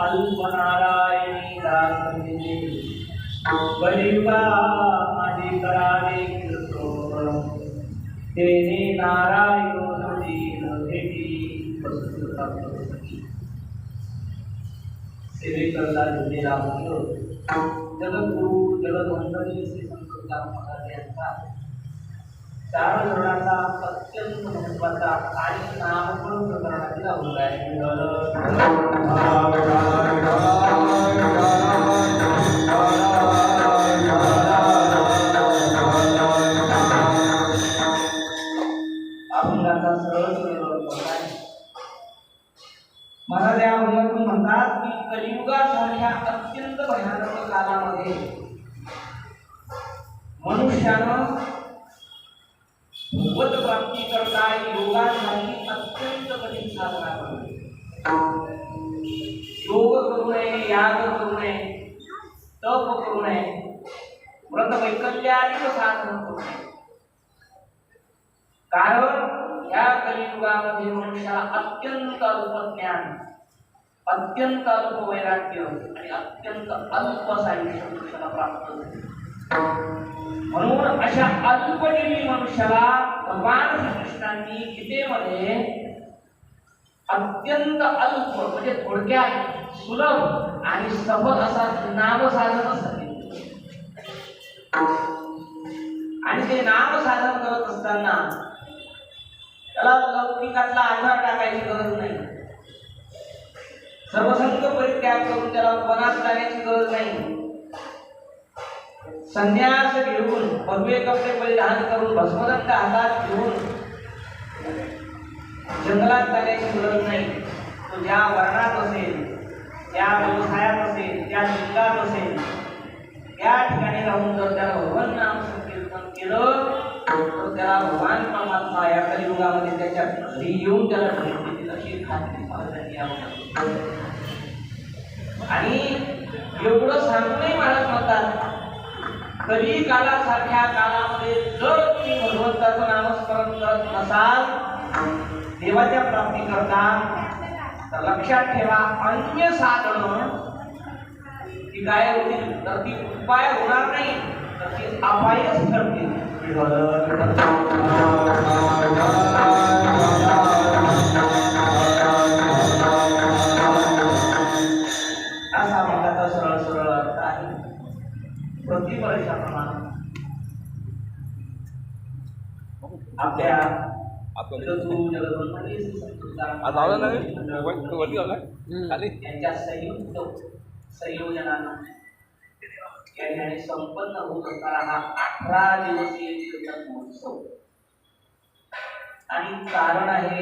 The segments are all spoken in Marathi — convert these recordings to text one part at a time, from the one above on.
अल्पनारायणी दासने कलियुगा माझे करावे कीर्तन तेने नारायण दीन भेटी सेवेकरता जुळलेला जगद्गुरु जगद्वंदनीय श्री संत तुकाराम महाराज यांचा चार धरणाचा अत्यंत महत्त्वाचा आणि नामकरण प्रकरणातील अवघड अभंगाचा सरळ महाराज या अभंगातून म्हणतात की कलियुगासारख्या अत्यंत भयानक कालामध्ये मनुष्यानं भगवत प्राप्ती करता योगासाठी अत्यंत कठीण साधना करणे, योग करू नये, याग करू नये, तप करू नये, व्रत वैकल्यादिक साधन करू नये. कारण या कलियुगामध्ये मनुष्याला अत्यंत अल्प ज्ञान, अत्यंत अल्प वैराग्य आणि अत्यंत अल्प साहित्य मनुष्याला प्राप्त होते. म्हणून अशा अल्पजीवी मनुष्याला भगवान श्रीकृष्णांनी गीतेमध्ये अत्यंत अल्प म्हणजे थोडक्यात सुलभ आणि सफल असा नाम साधन सांगितलं. आणि ते नाम साधन करत असताना त्याला लौकिकातला आधार टाकायची गरज नाही, सर्वसंग परित्याग करून त्याला वनात जाण्याची गरज नाही, संन्यास घेऊन भगवे कपडे परिधान करून भस्मदंड हातात घेऊन जंगलात जाण्याची गरज नाही. तो ज्या वर्णात असेल, त्या व्यवसायात असेल, त्या लिंगात असेल, त्या ठिकाणी राहून जर त्याला भगवान नाम संकीर्तन केलं तर त्याला भगवान परमात्मा या कलियुगामध्ये त्याच्या घरी येऊन त्याला भेट देतील अशी खात्री महाराजांनी यावं. आणि एवढं सांगूनही महाराज म्हणतात कली कालासारख्या कालामध्ये जर तुम्ही भगवंताचं नामस्मरण करत नसाल देवाच्या प्राप्ती करता तर लक्षात ठेवा अन्य साधन ती काय होतील तर ती उपाय होणार नाही तर ती अपायच ठरतील. असा म्हणण्याचा सरळ सरळ अर्थ आहे. प्रतिवर्षाप्रमाणे आपल्या संयोजनानं या ठिकाणी संपन्न होत असणारा हा 18 दिवसीय कीर्तन महोत्सव आणि कारण आहे,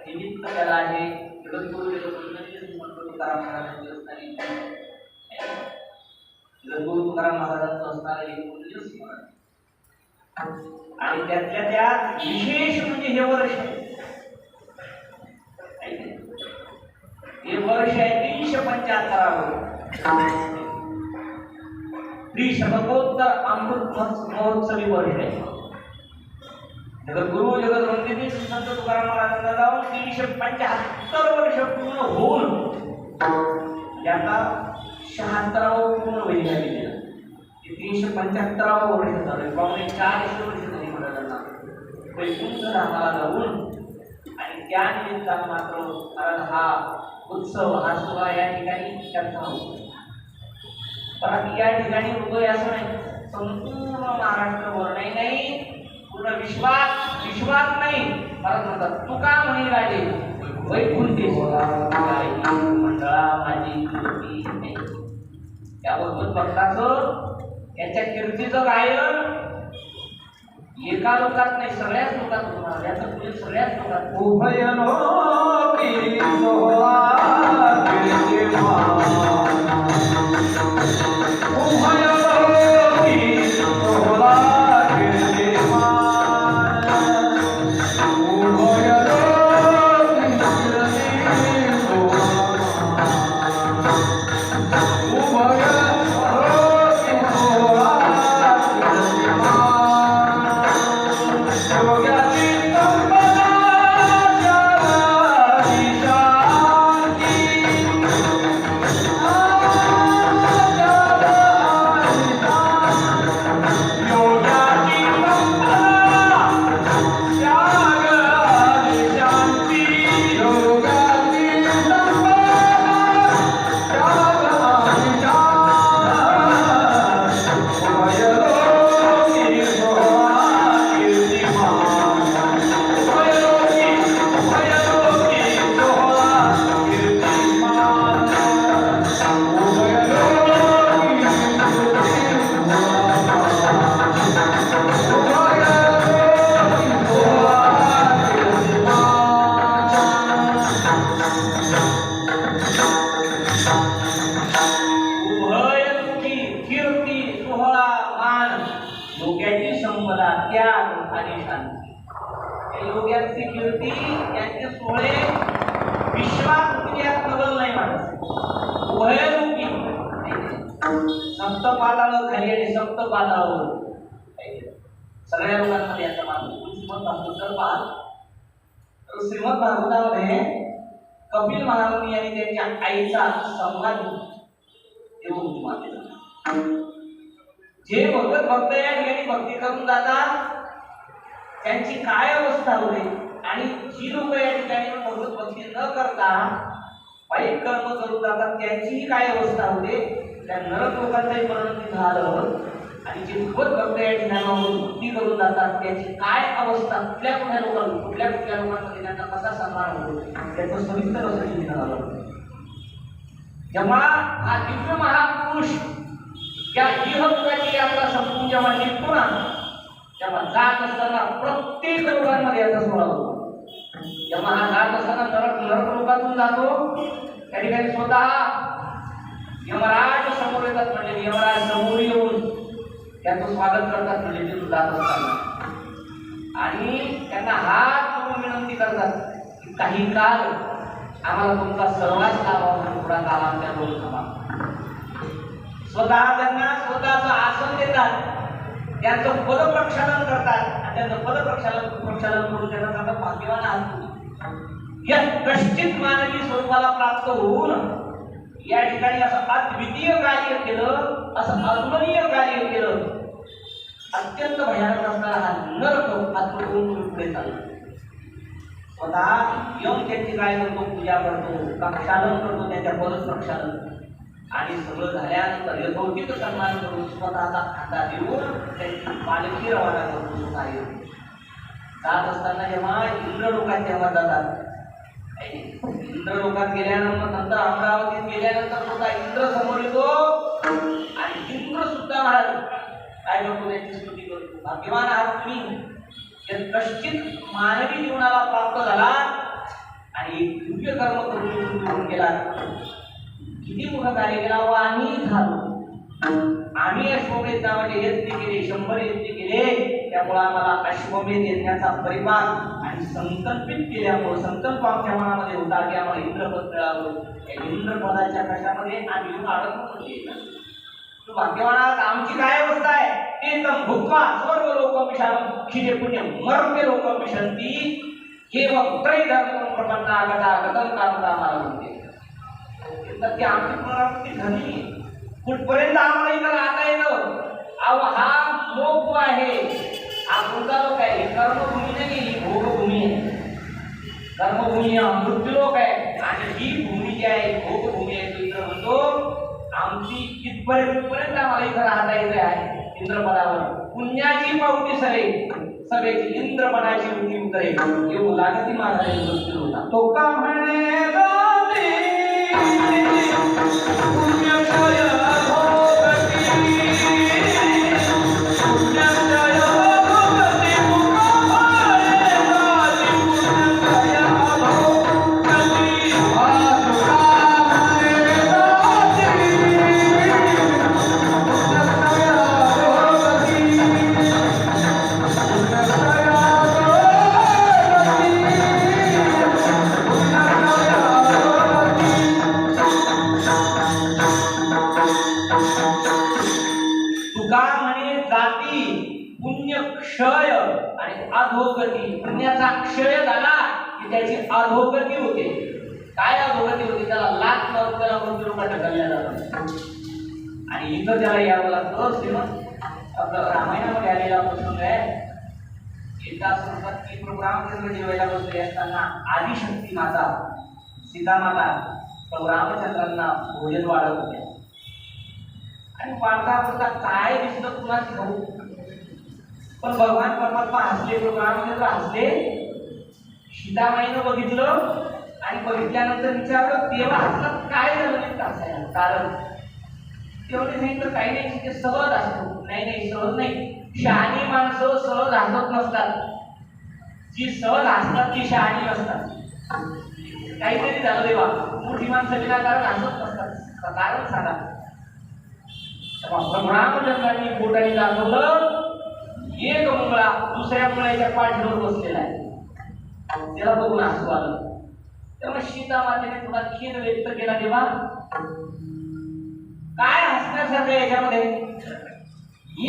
निमित्त त्याला आहे जगद्गुरु जगद्वंदनीय श्री संत तुकाराम महाराजांची असणारी जगद्गुरु तुकाराम महाराजांचं असणारं एक मूल्य स्मरण आणि त्यातल्या त्यात विशेष म्हणजे हे वर्ष हे वर्ष आहे 375. त्रिशतकोत्तर अमृत महोत्सवी वर्ष जगद्गुरु जगद्वंदिनी संत तुकाराम महाराजांना जाऊन 375 वर्ष पूर्ण होऊन आता 76 पूर्ण होईल या विद्याला 375 वर्ष झाले पावणे 400 वर्ष झाली महाराजांना वैकुंठ धामाला जाऊन आणि त्या निमित्तानं मात्र महाराज हा उत्सव हा सोहळा या ठिकाणी करता होतो. पण या ठिकाणी उभं असं नाही संपूर्ण महाराष्ट्रभर नाही पूर्ण विश्वात नाही मला म्हणतात तुका म्हणे राजे वैकुंठी मंडळा माझी कीर्ती त्या भगवत भक्ताचं याच्या कीर्तीचं गायन एका लोकात नाही सगळ्याच लोकात होणार याचं पुढे सगळ्याच लोकात उभयनो की सोहळा सगळ्या लोकांमध्ये याचा मान श्रीमद भागवतामध्ये कपिल महामुनी यांनी त्यांच्या आईचा संवाद देऊन मानला. जे भगवत भक्त या ठिकाणी भक्ती करून जातात त्यांची काय अवस्था होते आणि जी लोक या ठिकाणी भगवत भक्ती न करता वाईट कर्म करून जातात त्यांचीही काय अवस्था होते. त्या नरक लोकांचंही वर्णन झालं आणि जे भगवत भक्त या ठिकाणावरून भक्ती करून जातात त्याची काय अवस्था कुठल्या लोकांमध्ये त्यांचा कसा सन्मान होतो त्याचं सविस्तर असं चिंतन झालं. जेव्हा हा दिव्य महापुरुष या इहत्वाची यात्रा संपून जेव्हा निघतो ना तेव्हा जात असताना प्रत्येक लोकांमध्ये याचा सोहळा होतो. जेव्हा हा जात असताना नरक लोकातून जातो त्या ठिकाणी स्वतः यमराज समोर येतात म्हणजे यमराज समोर येऊन त्यांचं स्वागत करतात म्हणजे तिथून जात असताना आणि त्यांना हात जोडून विनंती करतात की काही काळ आम्हाला तुमचा सहवास लावा म्हणून थोडा काळ आमच्या जवळ थांबा. स्वतः त्यांना स्वतःचं आसन देतात त्यांचं पदप्रक्षालन करतात आणि त्यांचं पदप्रक्षालन करून त्यांना सांगतात भाग्यवान आहात तुम्ही. या कष्टित मानवी स्वरूपाला प्राप्त होऊन या ठिकाणी असं अद्वितीय कार्य केलं असं अतुलनीय कार्य केलं. अत्यंत भयानक असणारा हा नरक आत्मपूर्ण पुढे चालला. स्वतः यम त्यांची काय करतो पूजा करतो प्रक्षालन करतो त्यांच्या पद प्रक्षालन आणि सगळं झाल्यानंतर यथोचित सन्मान करून स्वतःचा खाता देऊन त्यांची पालखी रवाना करतो. कार्य जात असताना जेव्हा इंद्र लोकात जेव्हा जातात इंद्र लोकात गेल्यानंतर नंतर अमरावतीत गेल्यानंतर स्वतः इंद्र समोर येतो आणि इंद्र सुद्धा महाराज काय करतो त्यांची स्तुती करतो. भाग्यवान आहात तुम्ही कष्टित मानवी जीवनाला प्राप्त झाला आणि दिव्य कर्म करून गेला. किती मोठं कार्य केला व आम्ही झालो. आम्ही अश्वमेध नावाचे यज्ञ केले 100 यज्ञ केले त्यामुळे आम्हाला अश्वमेध यज्ञाचा परिपाक आणि संकल्पित केल्यामुळे संकल्प आमच्या मनामध्ये होता की आम्हाला इंद्रपद मिळावं. या इंद्रपदाच्या कशामध्ये आम्ही अडकून तू भाग्यवान आहात. आमची काय अवस्था आहे ते तर भूत्वा स्वर्ग लोक विशाल क्षिणे पुण्य मर्त्य लोक विशंती एवं त्रैधर्म प्रपन्ना गता गतम कामता मला म्हणते. तर ती आमची पुनरावृत्ती झाली. कुठपर्यंत आम्हाला इथं राहता येतं. अहो हा मोक्ष आहे. हा कोणता लोक आहे. ही कर्मभूमी नाही, ही भोगभूमी आहे. कर्मभूमी मृत्यूलोक आहे आणि ही भूमी जी आहे भोगभूमी आहे. तो इथं म्हणतो आमची इथपर्यंत आम्हाला इथं राहता येत आहे. इंद्रपदावर पुण्याची पावती सभेची इंद्रपदाची वृत्ती उतरे येऊ लागती माझा मृत्यू होता. तो का म्हणे पुण्यक्षय क्षय आणि अधोगती. पुण्याचा क्षय झाला की त्याची अधोगती होते. काय अधोगती होते. त्याला लाख त्याला मृत्यूलोकात ढकलल्या जातात. आणि इथं त्याला यावं लागतं. श्रीमंत आपलं रामायणामध्ये आलेला प्रसंग आहे. एका संघात की प्रभू रामचंद्र जेवायला बसले असताना आदिशक्ती माता सीता माता प्रभू रामचंद्रांना भोजन वाढत होत्या. आणि वाढता वाढता काय दिसलं कुणाच ठाऊक. पण भगवान परमात्मा हसले. प्रभू रामचंद्र हसले. सीतामाईनं बघितलं आणि बघितल्यानंतर विचारलं तेव्हा हसलं काय झालं नाही हसायला कारण. तेवढे सांगितलं काही नाही ते सहज असतो. नाही सहज नाही. शहाणी माणसं सहज हसत नसतात. जी सहज हसतात ती शहाणी नसतात. काहीतरी झालं देवा. मोठी माणसं विनाकारण हसत नसतात. कारण सांगा. प्रभू रामचंद्रांनी बोटाने दाखवलं एक मुंगळा दुसऱ्या मुंगळ्याच्या पाठीवर बसलेला आहे. त्याला बघून हसू आलं. तेव्हा सीता मातेने थोडा खेद व्यक्त केला. देवा काय हसण्यासारखं याच्यामध्ये.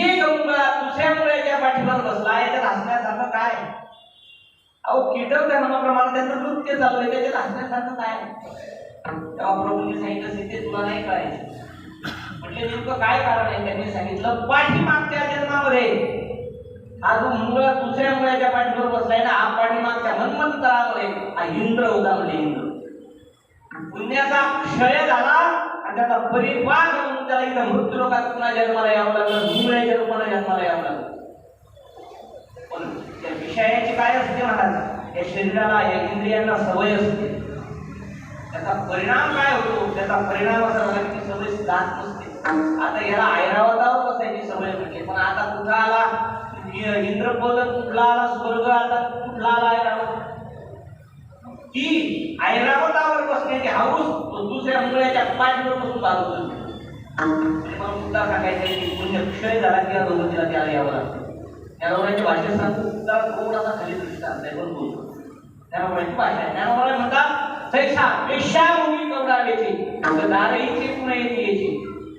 एक मुंगळा दुसऱ्या मुंगळ्याच्या पाठीवर बसला याच्यात हसण्यासारखं काय. अहो कीटक धर्माप्रमाणे त्याचं नृत्य चालू आहे त्याच्यात हसण्यासारखं काय. तेव्हा प्रभूंनी सांगितलं सीते तुला नाही कळायचं. म्हणजे नेमकं काय कारण आहे. त्यांनी सांगितलं पाठीमागच्या जन्मामध्ये हा जो मुंगळा दुसऱ्या मुंगळ्याच्या पाठीवर बसलाय ना हा पाठीमागच्या मन्वंतरामध्ये हा इंद्र होता. म्हणजे इंद्र पुण्याचा क्षय झाला आणि त्याचा परिवार म्हणून त्याला इथं मृत्यूलोकात पुन्हा जन्माला यावं लागलं. मुंगळ्याच्या रूपाने जन्माला यावं लागलं. पण त्या विषयाची काय असते महाराज. या शरीराला या इंद्रियांना सवय असते. त्याचा परिणाम काय होतो. त्याचा परिणाम असा झाला की सवय जात नसते. आता याला ऐरावतावर बसायची सवय म्हणजे. पण आता कुठं आला इंद्रपद कुठला आला स्वर्ग आता कुठला आला ऐरावत. ती ऐरावतावर बसण्याची हाऊस दुसऱ्या मुंगळ्याच्या पाठीवर बसून चालू मला मुद्दा सांगायचा की पुण्य क्षय झाला की अधोगतीला त्याला यावं लागतं. त्यामुळे भाषेत सांगतो सुद्धा थोडासा खाली दृष्टांत आहे पण बोलतो. त्यामुळे भाषा आहे. त्यामुळे म्हणतात तैसा वेश्याभूमी कवडावेची दारईची पुणे येते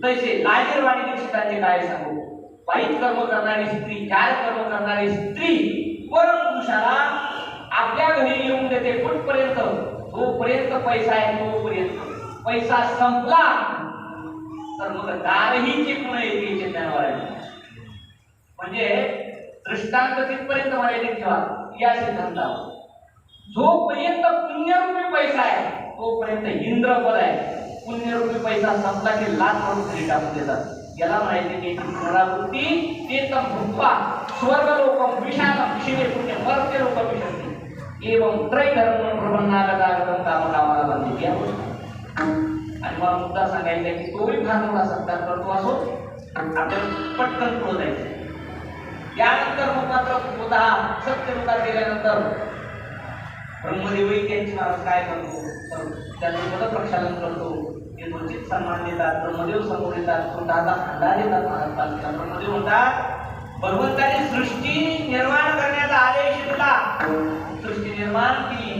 तैसे लाजीरवाणी दीक्षितांचे काय सांगू. वाईट कर्म करणारी स्त्री चार कर्म करणारी स्त्री परम पुरुषाला आपल्या घरी येऊन देते. कुठपर्यंत जोपर्यंत पैसा आहे तोपर्यंत. पैसा संपला तर मग दारही चिपणं येते ज्ञानवाला. म्हणजे दृष्टांत तिथपर्यंत मर्यादित ठेवा या सिद्धांतावर. जोपर्यंत पुण्यरूपी पैसा आहे तोपर्यंत इंद्रपद आहे. पुण्यरूपी पैसा संपला की लाच म्हणून घरी टाकून देतात. याला म्हणायचे की पुनरावृत्ती ते तर भूत्वा स्वर्ग लोक विशाल क्षीणे पुण्य मर्त्य लोक विशंती एवं त्रैधर्म प्रबंधागतागतम कामकामाला बांधली. आणि मला मुद्दा सांगायचा की तोही फार मोठा सत्कार करतो असो आपल्याला पटकन पुढे जायचं. यानंतर मग मात्र स्वतः सत्यलोकात गेल्यानंतर ब्रह्मदेवही त्यांची महाराज काय करतो तर त्यांचं पद प्रक्षालन करतो. ते उचित सन्मान देतात. ब्रह्मदेव समोर येतात. स्वतःचा खंडा देतात महाराज. ब्रह्मदेव म्हणतात भगवंताने सृष्टी निर्माण करण्याचा आदेश दिला. सृष्टी निर्माण केली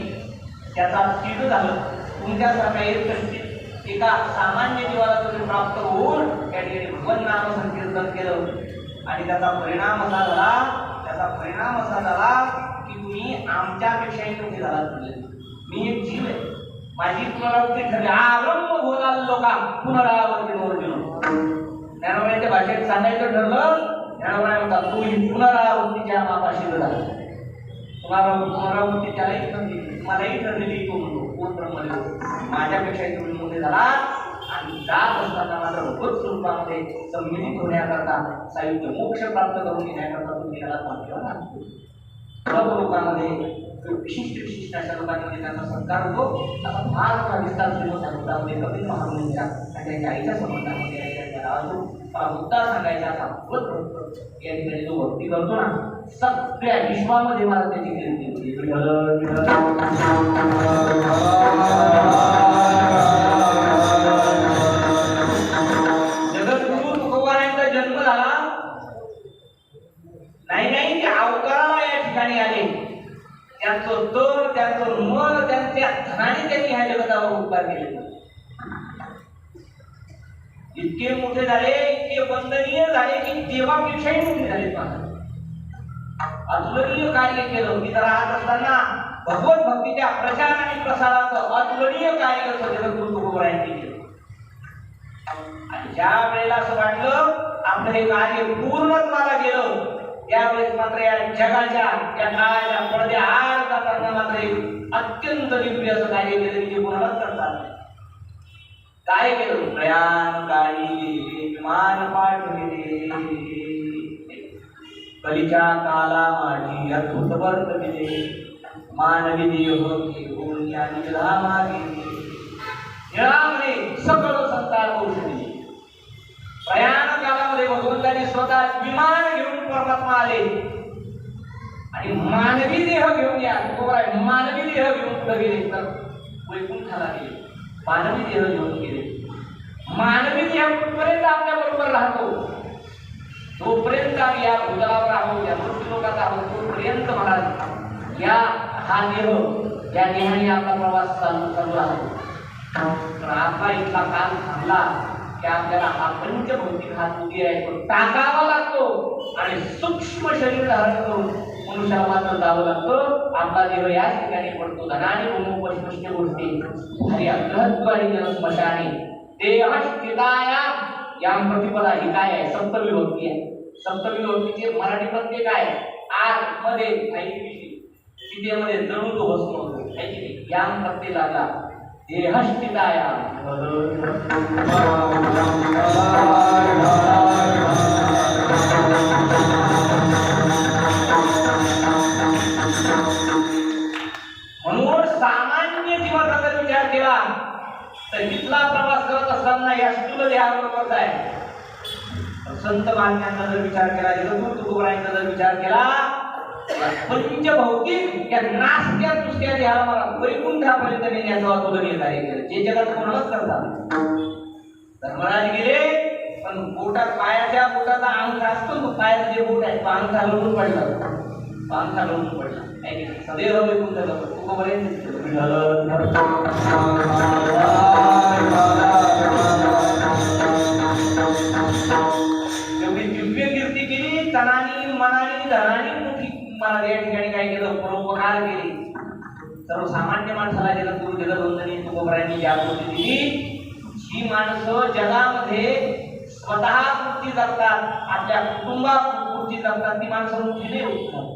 त्याचा सिद्ध झालं. तुमच्यासारखा एक सृष्टी एका सामान्य जीवाला तुम्ही प्राप्त होऊन त्या ठिकाणी भगवन नाम संकीर्तन केलं आणि त्याचा परिणाम असा झाला की तुम्ही आमच्यापेक्षाही मोठे झालात. मी एक जीव आहे, माझी पुनरावृत्ती ठरली. आरंभ बोलाल लोका पुनरावृत्ती नोर्जिनो. ज्ञानोबाच्या भाषेत सांगायचं ठरलं, ज्ञानोबा म्हणतात तू ही पुनरावृत्तीच्या मापाशी झाला. पुनरावृत्ती त्यालाही ठरली, मलाही ठरलेली तो म्हणतो कोण ब्रह्मदेव माझ्यापेक्षाही तुम्ही मोठे झाला. आणि जात असताना मात्र भगवत स्वरूपामध्ये संमिलित होण्याकरता सायुज्य मोक्ष प्राप्त करून घेण्याकरता तुम्ही त्याला माध्यम लागतो. सर्व लोकांमध्ये विशिष्ट अशा लोकांमध्ये त्यांचा संस्कार होतो. असा फार मोठा विस्तार श्रीमंतामध्ये कपिल महामुनींच्या आणि त्यांच्या आईच्या संबंधामध्ये मला मुद्दा सांगायचा असा भगवत या ठिकाणी जो भक्ती करतो ना, सगळ्या विश्वामध्ये मला त्याची कीर्ती होती. जगद्गुरु तुकोबारायांचा जन्म झाला नाही, ते अवताराला या ठिकाणी आले. त्यांचं तर त्यांचं मन त्यांच्या धनाने त्यांनी ह्या जगतावर उपकार केले. इतके मोठे झाले, इतके वंदनीय झाले की देवापेक्षाही मोठे झाले. अतुलनीय कार्य केलं. मी तर राहत असताना भगवत भक्तीच्या प्रचार आणि प्रसाराचं अतुलनीय कार्य जगद्गुरु तुकोबारायांनी केलं. आणि ज्या वेळेला असं वाटलं आपलं हे कार्य पूर्णत्वाला गेलं, त्यावेळेस मात्र या जगाच्या या काळाच्या पडद्या आड जाताना मात्र अत्यंत दिव्य असं कार्य केलं की जे कोणालाच करतात. काय केलं? प्रयाण काळी विमान पाठविले, कलीच्या काला माझी अद्भुत वर्त केले, मानवी देह घेऊन या निरामा गेले, निरामने सकळ संसार औषधी. प्रयाण कालामध्ये भगवंतांनी स्वतः विमान घेऊन परमात्मा आले आणि मानवी देह घेऊन या मानवी देह घेऊन पुढे गेले तर वैकुंठाला गेले. मानवी देह घेऊन गेले. मानवी देह कुठपर्यंत आपल्या बरोबर राहतो, जोपर्यंत आम्ही या भूतलावर आहोत, या मृत्यूलोकात आहोत, तोपर्यंत महाराज हा देह, या देहाने आपला प्रवास चालू राहतो. तर आपला इथला काल थांबला की आपल्याला हा पंचभौतिक हात उदी आहे तो टाकावा लागतो आणि सूक्ष्म शरीर धारण करून मनुष्याला मात्र जावं लागतं. आपला देह या ठिकाणी पडतो. धनाने मनोपस्पष्ट गोष्टी हरी अग्रहत्वारी जनस्मशाने देहस्थिताया या प्रतिपदा ही काय आहे? सप्तविभक्ती आहे. सप्तविभक्तीचे मराठी प्रत्यय काय आहे? आतमध्ये सीतेमध्ये जणू तो भस्म होतो. या प्रत्यय लागला देहस्थिताया. म्हणून सामान्य जीवाचा जर विचार केला तर इथला प्रवास करत असताना या स्थूल देहाबरोबर आहे. संत महात्म्यांचा जर विचार केला, जगद्गुरु तुकोबारायांचा जर विचार केला, पंचभौतिक या नासत्या दुसऱ्या देहाला मला वैकुंठापर्यंत नेण्याचं अतुलनीय कार्य केलं, जे जगात कोणालाच करतात. धर्मराज गेले पण बोटात पायाच्या बोटाचा अंगठा असतो, तो पायाचं जे बोट आहे तो अंगठा लोटून पडला. सदैव वैकुंठ तुकोबारायांनी एवढी दिव्य कीर्ती केली. तनानी मनानी धनानी मोठी मला या ठिकाणी काय केलं? परोपकार केले. सर्वसामान्य माणसाला जगद्गुरु जगद्वंदनी तुकोबारायांनी ज्या गोष्टी दिली, जी माणसं जगामध्ये स्वतः पूर्ती जगतात, आपल्या कुटुंबापूर्ती जगतात, ती माणसं मोठी नाही होत.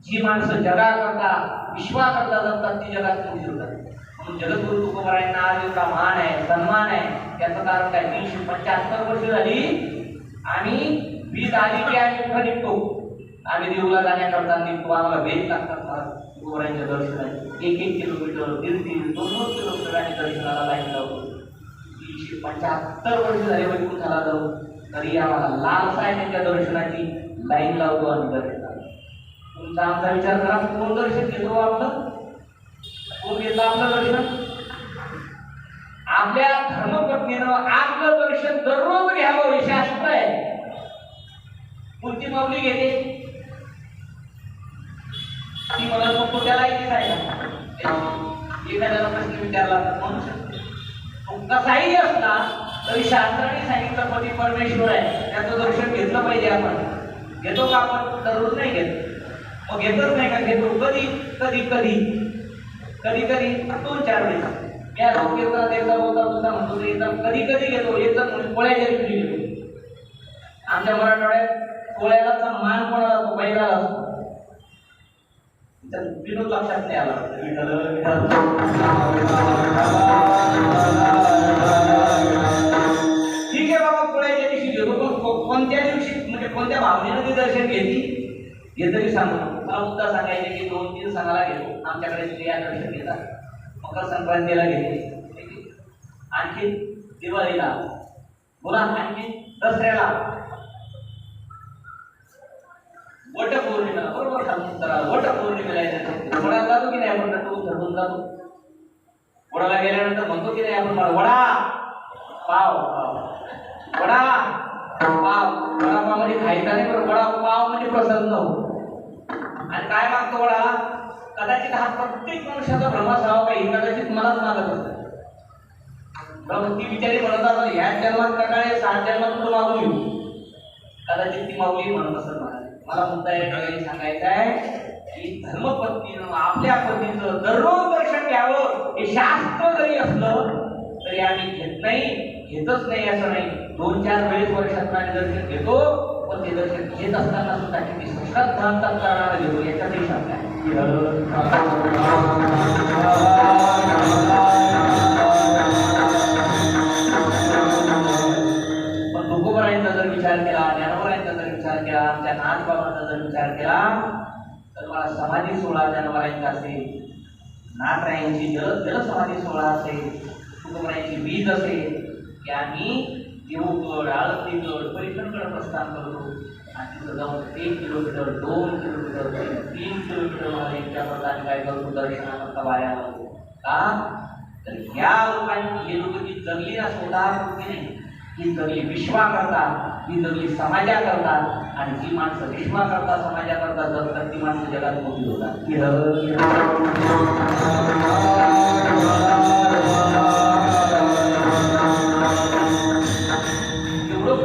जी माणसं जगाकरता विश्वाकरता जगतात ती जगात मोठी होतात. म्हणून जगद्गुरु तुकोबारायांना आज एवढा मान आहे, सन्मान आहे. त्याचं कारण काय? 375 वर्ष झाली आणि वीज आली की आम्ही कुठं निघतो? आम्ही देऊला जाण्याकरता निघतो. आम्हाला वेळ लागतात तुकोबारायांच्या दर्शनाला. 1-1 किलोमीटर, 1.5-2 किलोमीटर आणि दर्शनाला लाईन लावतो. 375 वर्ष झाले वैकुंठाला जाऊ, तरी आम्हाला लालसा आहे त्यांच्या दर्शनाची. लाईन लावतो आणि दर्शनाला. तुमचा आमचा विचार करा, कोण दर्शन घेतो? आपलं कोण घेतो आपलं दर्शन? आपल्या धर्मपत्नीनं आपलं दर्शन दररोज घ्यावं हे शास्त्र आहे. कोणती माऊली घेते ती मला नको, त्याला इथे आहे. एखाद्याला प्रश्न विचारला तर म्हणू शकतो कसाही असला तरी शास्त्राने सांगितलं पती परमेश्वर आहे, त्याचं दर्शन घेतलं पाहिजे. आपण घेतो का? आपण दररोज नाही घेत. मग घेतच नाही का? घेतो कधी कधी कधी कधी कधी 2-4 वेळेस. या कीर्तनात एकदा बोलता बोलता म्हणतो एकदम कधी कधी घेतो, एकदम पोळ्याच्या दिवशी घेतो. आमच्या मराठवाड्यात पोळ्याला मान कोणाला असतो? बैलाला असतो. विनोद लक्षात नाही आला. ठीक आहे बाबा, पोळ्याच्या दिवशी घेतो, पण कोणत्या दिवशी म्हणजे कोणत्या भावनेनं ते दर्शन घेतली हे तरी सांगू. मला मुद्दा सांगायचे की 2-3 सणाला घेतो. आमच्याकडे स्त्रिया दर्शन घेतात, मकर संक्रांतीला घेते, आणखी दिवाळीला बोला, आणखी दसऱ्याला, वटपौर्णिमेला. बरोबर सांगतो. वटपौर्णिमेला येतात. वडाला जातो की नाही आपण? नटून धरून जातो. वडाला गेल्यानंतर म्हणतो की नाही आपण वडा पाव, वडा पाव. वडापाव म्हणजे खायचा नाही, पण वडा पाव म्हणजे प्रसन्न हो. आणि काय मागतो वडा? कदाचित हा प्रत्येक मनुष्याचा भ्रम असावा काही, कदाचित मलाच मागत असत. ती बिचारी म्हणत असत ह्याच जन्मात प्रकारे 7 जन्मात तुला मागून येऊ. कदाचित ती माऊली म्हणत असत. मला मुद्दा या ठिकाणी सांगायचा आहे की धर्मपत्नीनं आपल्या पतीचं दररोज दर्शन घ्यावं हे शास्त्र जरी असलं तरी आम्ही घेत नाही, घेतच नाही असं नाही. 2-4 वेळेस वर्षात आम्ही दर्शन घेतो, पण ते दर्शन घेत असताना सुद्धा किती श्रद्धांता करणारा घेतो याच्यातही शंका आहे. पण तुकोबरायांचा जर विचार केला, ज्ञानोबरायांचा जर विचार केला, आमच्या नाथबाबांचा जर विचार केला तर मला समाधी सोहळा ज्ञानोबरायांचा असेल, नाथरायांची जल समाधी सोहळा असेल, तुकोबरायांची वीज असेल की आम्ही देऊगड, आळंदीगड, परिसरकडे प्रस्थान करतो आणि तिथं जाऊन 1 किलोमीटर, 2 किलोमीटर, 3 किलोमीटर मला इतक्या प्रकारे काय करतो, दर्शनाकरता वाया लागतो. का? तर ह्या लोकांनी, हे लोक जी जगली ना स्वतः नाही, ही जगली विश्वा करता, ही जगली समाजा करता. आणि जी माणसं विश्वा करता, समाजा करता जगतात ती माणसं जगात मोठी होतात.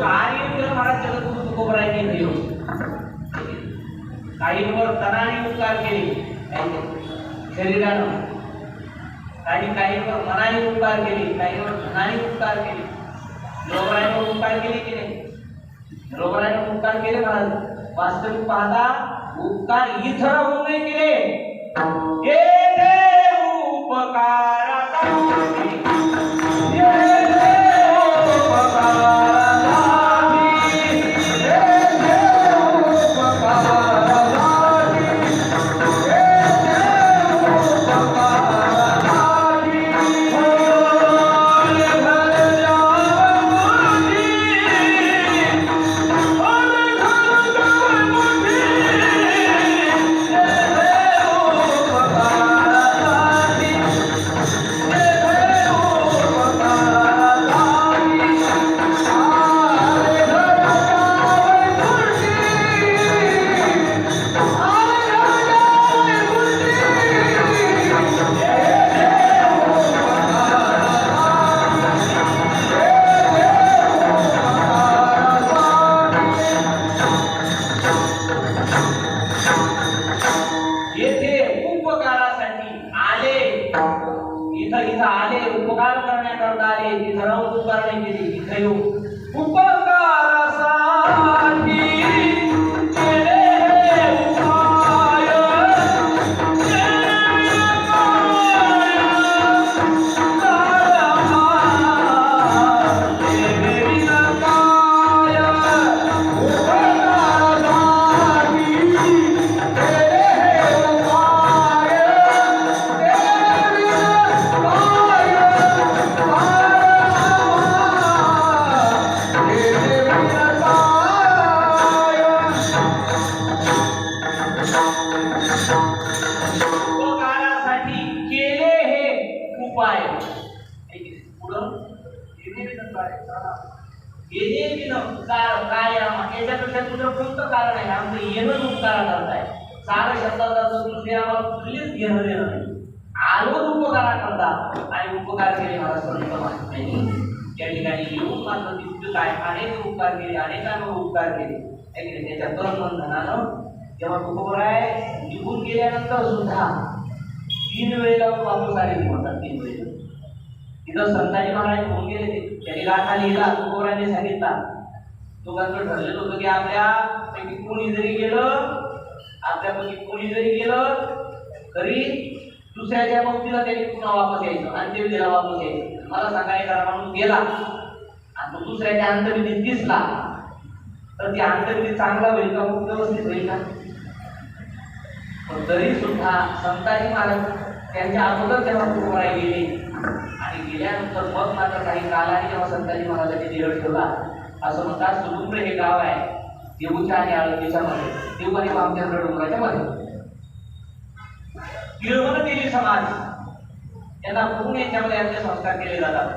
कार्य केलं महाराज जगद्गुरु तुकोबरायांनी नाही होत. काहींवर तनाने उपकार केले शरीरानं, काहींवर मनाने उपकार केले, काहींवर धनाने उपकार केले. निरोबरायांवर उपकार केले की नाही? निरोबरायांवर उपकार केले महाराज. वास्तविक पाहता उपकार इथं राहून नाही केले, इथं आले, उपकार करण्याकरता आले, तिथं राहून उपकार नाही केली. इथं येऊ उपकारासाठी याच्यापेक्षा तुझं कोणतं कारण आहे? आमचं येणं उपकार करताय. सारा शब्दाचा दुसरे आम्हाला कुठलीच घेणं देणं नाही. आलो उपकारा करता आणि उपकार केले महाराज संत महात्म्यांनी त्या ठिकाणी येऊन मात्र तितकं काय अनेक उपकार केले, अनेकांवर उपकार केले. त्याच्या तन मन धनानं जेव्हा तुकोबराय निघून गेल्यानंतर सुद्धा 3 वेळेला वापस आले म्हणतात. 3 वेळेला तिथं संताजी महाराज होऊन गेले. त्यांनी गाथा लिहिला. तुकोबरायांनी सांगितला दोघांचं ठरलेलं होतं की आपल्यापैकी कोणी जरी गेलं तरी दुसऱ्याच्या बाबतीला त्यांनी पुन्हा वापस यायचं आणि ते त्याला वापस यायचं. मला सांगायचा म्हणून गेला आणि तो दुसऱ्याच्या अंतर्विधीत दिसला तर ते अंतर्विधी चांगला होईल का, व्यवस्थित होईल का? पण तरी सुद्धा संताजी महाराज त्यांच्या अगोदर जेव्हा तुकोबराय गेले आणि गेल्यानंतर मग मात्र काही कालाने जेव्हा संताजी महाराजांनी देह ठेवला. असं म्हणतात सुडुंबर हे गाव आहे देऊच्या आणि आळंदीच्या मध्ये, देऊ आणि आमच्या डोंगराच्या मध्ये. तिळवण देवी समाज यांना पूर्ण याच्यामध्ये यांचे संस्कार केले जातात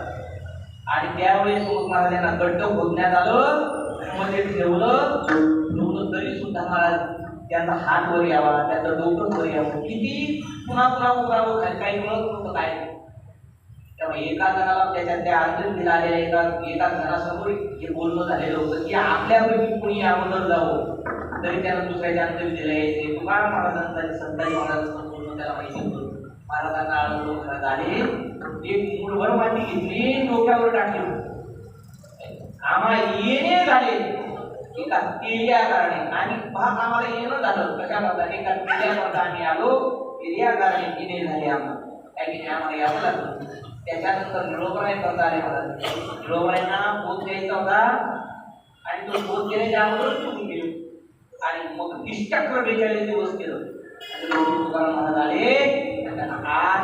आणि त्यावेळेस महाराजांना गड्ड खोदण्यात आलं, मध्ये ठेवलं तरी सुद्धा महाराज त्यांचा हात वर यावा, त्यांचं डोकं वर यावं, किती पुन्हा पुन्हा उभरावं काही कळत नव्हतं काय. त्यामुळे एका जणाला त्या अंतर्विधीला आलेल्या एका जणासमोर हे बोलणं झालेलं होतं की आपल्यापैकी कोणी अगोदर जावं तरी त्यानं दुसऱ्याच्या अंतर्विधीला यायचे. तुकाराम महाराजांचा संताजी महाराजांचं बोलणं त्याला माहिती होतं. महाराजांना आळंदीला घरात आले, एक मूठभर माती घेतली, डोक्यावर टाकली. आम्हाला येणे झाले एका तेल्या कारणे आणि आम्हाला येणं झालं कशा करता, एका तेल्या करता आम्ही आलो, तेल्या कारणे येणे झाले आम्हाला, काही नाही आम्हाला यावं लागलं. त्याच्यानंतर निळोबराय करता आले महाराज. निळोबरायांना बोध द्यायचा होता आणि तो बोध देण्याच्या अगोदर चुकून गेलो आणि मग 42 दिवस केलं. तुकाराम महाराज आले त्यांना काय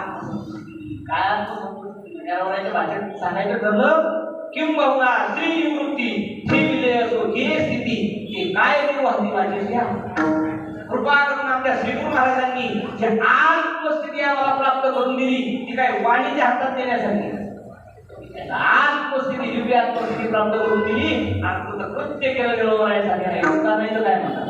भाषेत सांगायचं ठरलं किंबहुना श्री निवृत्ती ही विजय असो ही स्थिती ते काय वाहती माझी कृपा करून आमच्या श्रीगुरु महाराजांनी जे आज उपस्थिती आम्हाला प्राप्त करून दिली ती काय वाणीच्या हातात देण्यासाठी आज उपस्थिती दिव्य आत्मस्थिती प्राप्त करून दिली आणि कृत्य केलं मिळवण्यासाठी आहे. नाही तर काय म्हणतात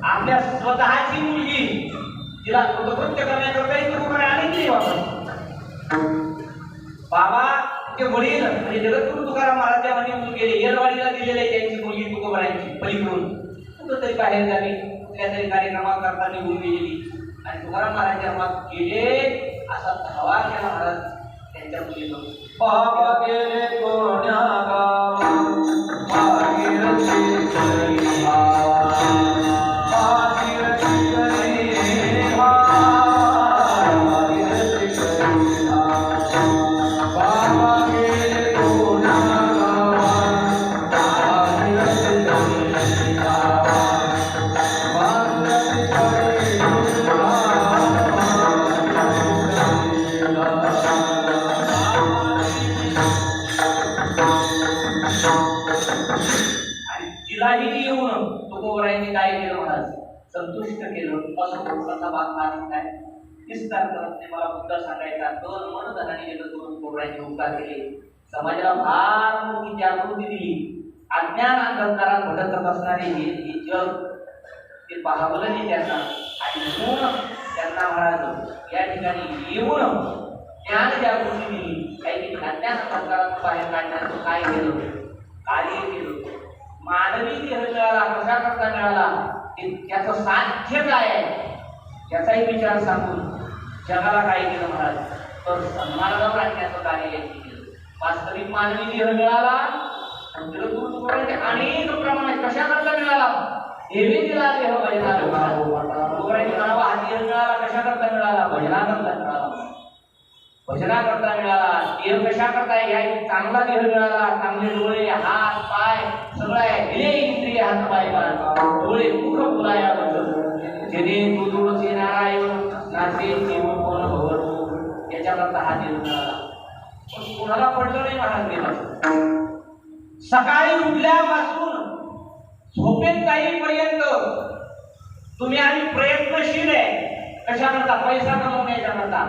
आपल्या स्वतःची मुलगी तिला कृतकृत्य करण्याकरता तुकोबराय आली बाबा ते वडील आणि जगद्गुरु तुकाराम महाराज त्या निवडून गेले. येरवाडीला दिलेले त्यांची मुलगी तुकोबरायांची पलीकडून कुठंतरी बाहेर गावी कुठल्या तरी कार्यक्रमात करता निघून गेलेली आणि तुकाराम महाराजांच्या मत गेले असा धावा केला महाराज त्यांच्या मुलीकडून. बाबा गेले कोण्या गावा संतुष्ट केलं. असं भाग मानत काय विस्तार करत नाही. मला मुद्दा सांगायचा दोन मन धनाने गेलं दोन तुकोबरायांनी उपकार केले. समाजाला फार मोठी जागृती दिली. अज्ञान अंधकारात भटकत असणारे हे जग ते पाहावलं नाही त्यांना आणि म्हणून त्यांना महाराज या ठिकाणी येऊन ज्ञान जागृती दिली. काही अज्ञान अंधकारात बाहेर काढण्याचं काय केलं, कार्य केलं. मानवी देह मिळाला कशा करता मिळाला त्याचं साध्य काय आहे याचाही विचार सांगून जगाला काय केलं महाराज तर सन्मार्गावर आणण्याचं कार्य केलं. वास्तविक मानवी देह मिळाला अनेक प्रमाणात कशा करता मिळाला देवी दिला देह भजना हा देह मिळाला कशा करता मिळाला भजना करता मिळाला. भजना करता मिळाला. देह कशा करता या चांगला देह मिळाला. चांगले डोळे हात पाय सगळं आहे. दिले इंद्रिय हात पाय डोळे मुख बोलाया जेणे तुझे नारायण नाचे जीव कोण भवरू याच्याकरता हा देह मिळाला. पण कोणाला पडलं नाही महाराज गेला. सकाळी उठल्यापासून झोपेत जाईपर्यंत तुम्ही आम्ही प्रयत्नशील आहे कशाकरता पैसा कमवण्याच्या करता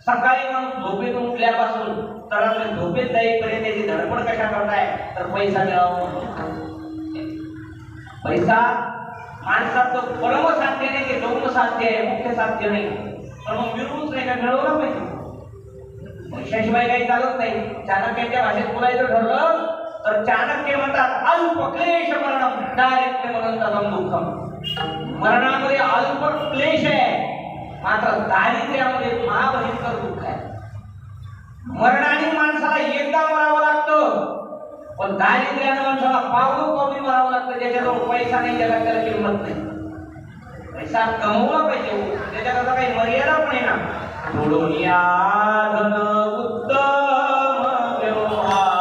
सकाळी माणूस झोपेतून उठल्यापासून तर आपण झोपेत जाईपर्यंत त्याची धडपड कशा करताय तर पैसा मिळावा म्हणून. पैसा माणसाचं परम साध्य नाही, ते गौण साध्य आहे, मुख्य साध्य नाही. पण मग मिळवूच नाही का, मिळवलं पाहिजे. पैशाशिवाय काही चालत नाही. चाणक्याच्या भाषेत बोलायचं ठरलं तर चाणक्य म्हणतात अल्प क्लेश मरणम डायरेक्ट म्हणून दुःखम. मरणामध्ये अल्प क्लेश आहे, मात्र दारिद्र्यामध्ये महाभयंकर दुःख आहे. मरणाने माणसाला एकदा मरावं लागतं, पण दारिद्र्यानं माणसाला पावलोपावली मरावं लागतं. ज्याच्याजवळ पैसा नाही त्याला त्याला किंमत नाही. पैसा कमवला पाहिजे, त्याच्याकरता काही मर्यादा पण आहे ना. सोडून या धन उत्तम व्यवहारी,